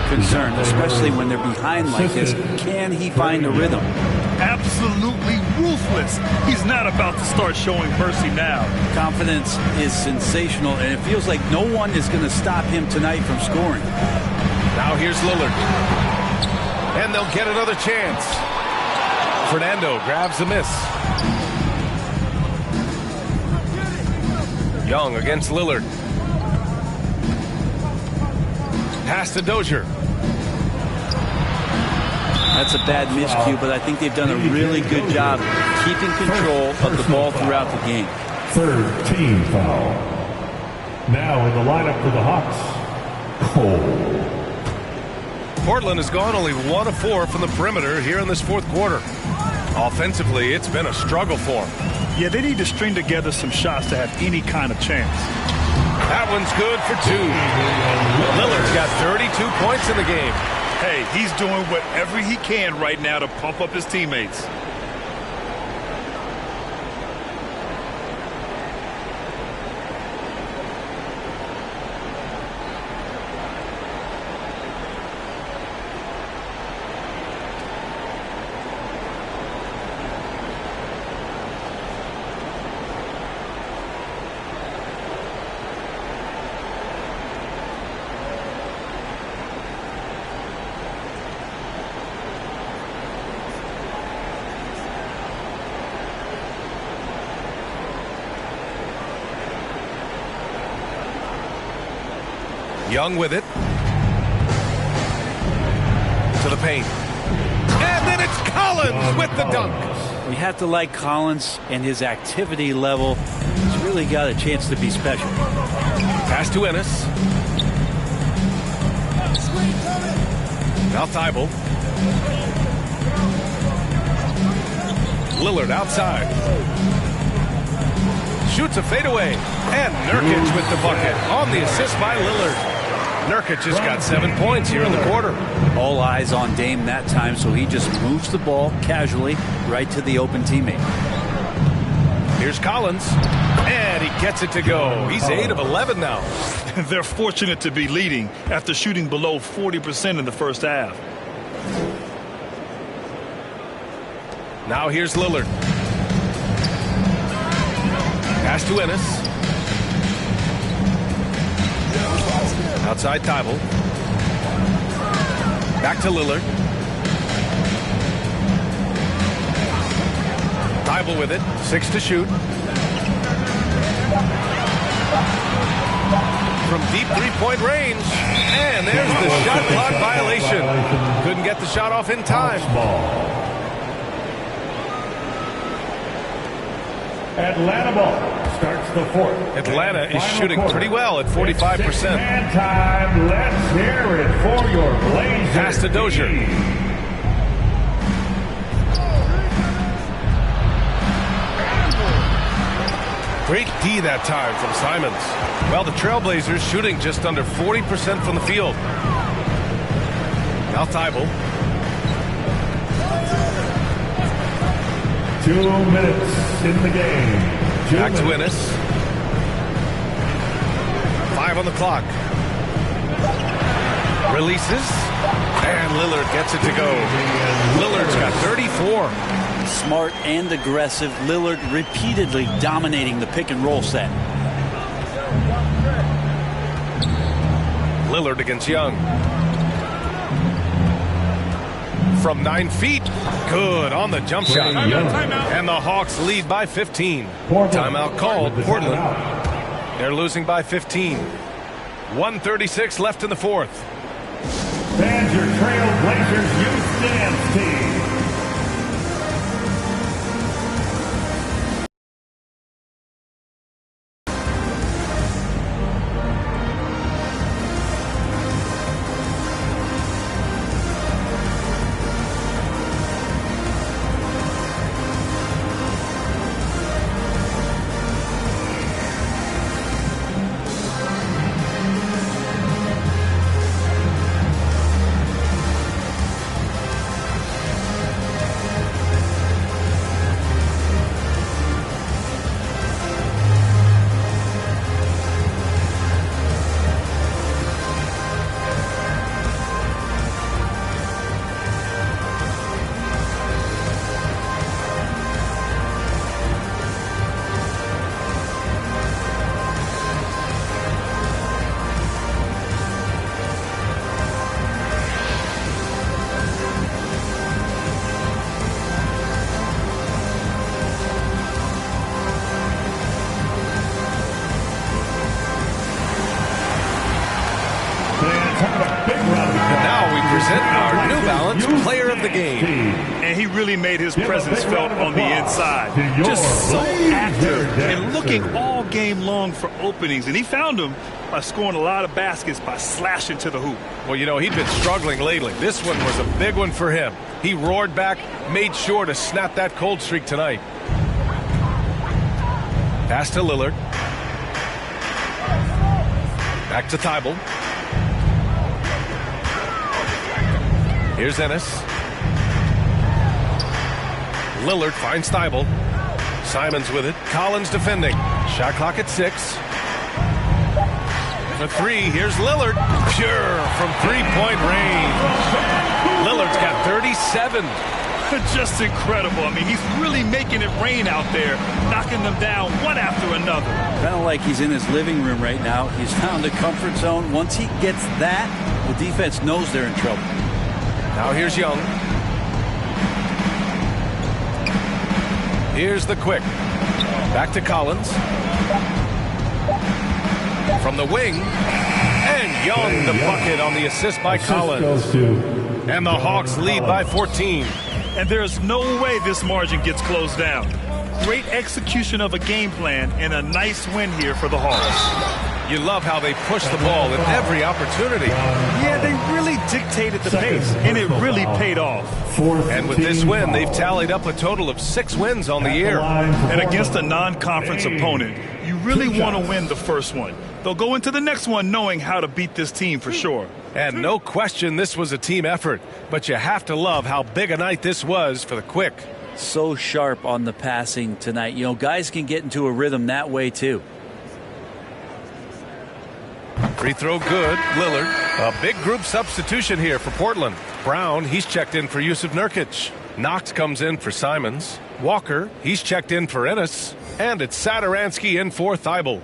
concern, especially when they're behind like this. Can he find the rhythm? Absolutely ruthless. He's not about to start showing mercy now. Confidence is sensational, and it feels like no one is going to stop him tonight from scoring. Now here's Lillard. And they'll get another chance. Fernando grabs the miss. Young against Lillard. Pass to Dozier. That's a bad miscue, but I think they've done a really good job keeping control of the ball throughout the game. Third team foul. Now in the lineup for the Hawks, Cole. Portland has gone only 1 of 4 from the perimeter here in this fourth quarter. Offensively, it's been a struggle for them. Yeah, they need to string together some shots to have any kind of chance. That one's good for 2. Lillard's got 32 points in the game. Hey, he's doing whatever he can right now to pump up his teammates. Young with it. To the paint. And then it's Collins with the dunk. You have to like Collins and his activity level. He's really got a chance to be special. Pass to Ennis. Now Thybulle. Lillard outside. Shoots a fadeaway. And Nurkic with the bucket on the assist by Lillard. Nurkic just got 7 points here in the quarter. All eyes on Dame that time, so he just moves the ball casually right to the open teammate. Here's Collins. And he gets it to go. He's 8 of 11 now. They're fortunate to be leading after shooting below 40% in the first half. Now here's Lillard. Pass to Ennis. Outside Thybulle. Back to Lillard. Thybulle with it. 6 to shoot. From deep three-point range. And there's the shot clock violation. Couldn't get the shot off in time. Atlanta ball starts the fourth. Atlanta is shooting pretty well at 45%. Time. Let's hear it for your Blazers. Pass to Dozier. Great D that time from Simons. Well, the Trailblazers shooting just under 40% from the field. Now Thybulle. 2 minutes in the game. Back to Ennis. 5 on the clock. Releases. And Lillard gets it to go. Lillard's got 34. Smart and aggressive. Lillard repeatedly dominating the pick and roll set. Lillard against Young. From 9 feet. Good on the jump shot. And the Hawks lead by 15. Timeout called. Portland. They're losing by 15. 1:36 left in the fourth. Fans, your Trailblazers youth dance team. Our New Balance player of the game. And he really made his presence felt on the inside. Just so active and looking all game long for openings. And he found them by scoring a lot of baskets by slashing to the hoop. Well, you know, he'd been struggling lately. This one was a big one for him. He roared back, made sure to snap that cold streak tonight. Pass to Lillard. Back to Thibault. Here's Ennis. Lillard finds Thibault. Simons with it. Collins defending. Shot clock at 6. The 3. Here's Lillard. Pure from three-point range. Lillard's got 37. Just incredible. I mean, he's really making it rain out there, knocking them down one after another. Kind of like he's in his living room right now. He's found a comfort zone. Once he gets that, the defense knows they're in trouble. Now here's Young. Here's the quick. Back to Collins. From the wing. And Young the bucket on the assist by Collins. And the Hawks lead by 14. And there's no way this margin gets closed down. Great execution of a game plan and a nice win here for the Hawks. You love how they push the ball at every opportunity. Yeah, they really dictated the pace, and it really paid off. And with this win, they've tallied up a total of 6 wins on the year. And against a non-conference opponent, you really want to win the first one. They'll go into the next one knowing how to beat this team for sure. And no question this was a team effort, but you have to love how big a night this was for the Quick. So sharp on the passing tonight. You know, guys can get into a rhythm that way too. Free throw good. Lillard. A big group substitution here for Portland. Brown, he's checked in for Yusuf Nurkic. Knox comes in for Simons. Walker, he's checked in for Ennis. And it's Satoransky in for Thibault.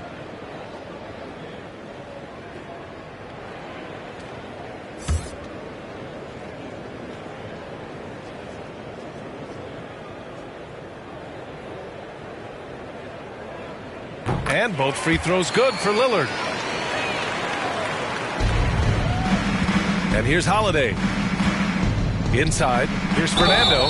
And both free throws good for Lillard. And here's Holiday. Inside. Here's Fernando.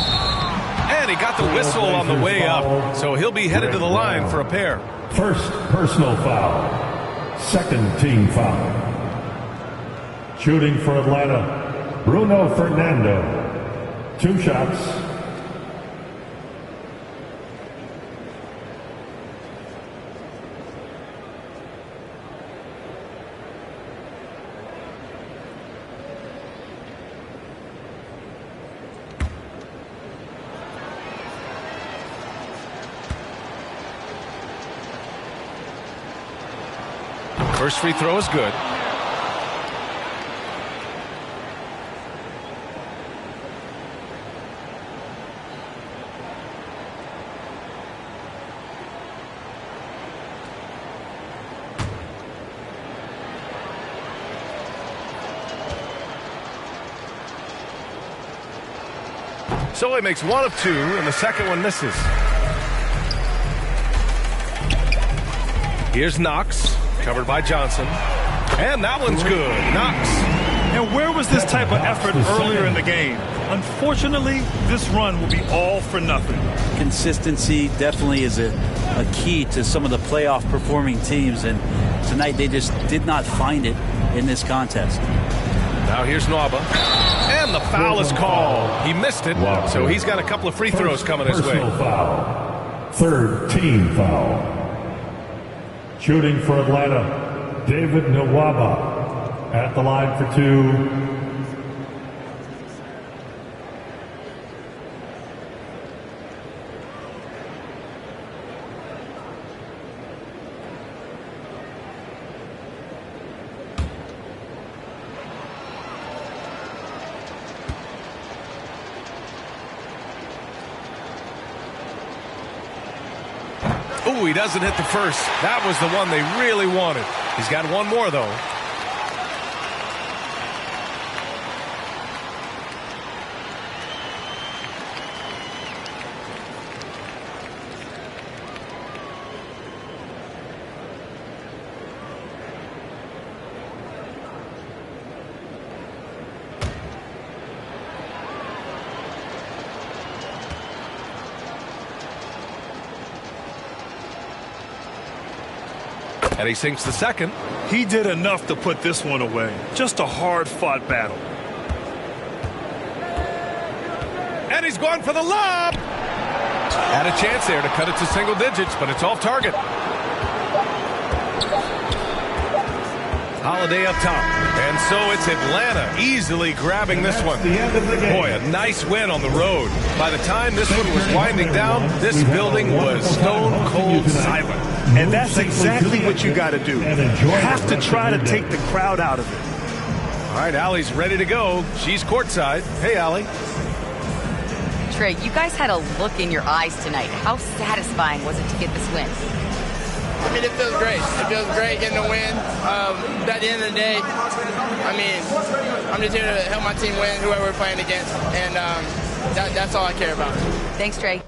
And he got the whistle on the way up. So he'll be headed to the line for a pair. First personal foul. Second team foul. Shooting for Atlanta, Bruno Fernando. 2 shots. First free throw is good. So he makes one of two, and the second one misses. Here's Knox, covered by Johnson. And that one's good. Knox. And where was this type of effort earlier in the game? Unfortunately, this run will be all for nothing. Consistency definitely is a key to some of the playoff performing teams, and tonight they just did not find it in this contest. Now here's Nwaba. And the foul is called. He missed it, so he's got a couple of free throws coming his way. Foul. Third team foul. Shooting for Atlanta, David Nwaba at the line for two. Ooh, he doesn't hit the first. That was the one they really wanted. He's got one more, though. And he sinks the second. He did enough to put this one away. Just a hard-fought battle. And he's going for the lob. Had a chance there to cut it to single digits, but it's off target. Holiday up top. And so it's Atlanta easily grabbing this one. Boy, a nice win on the road. By the time this one was winding down, this building was stone cold silent. And that's exactly what you got to do. You have to try to take the crowd out of it. All right, Allie's ready to go. She's courtside. Hey, Allie. Trey, you guys had a look in your eyes tonight. How satisfying was it to get this win? I mean, it feels great. It feels great getting a win. At the end of the day, I mean, I'm just here to help my team win, whoever we're playing against. And that's all I care about. Thanks, Trey.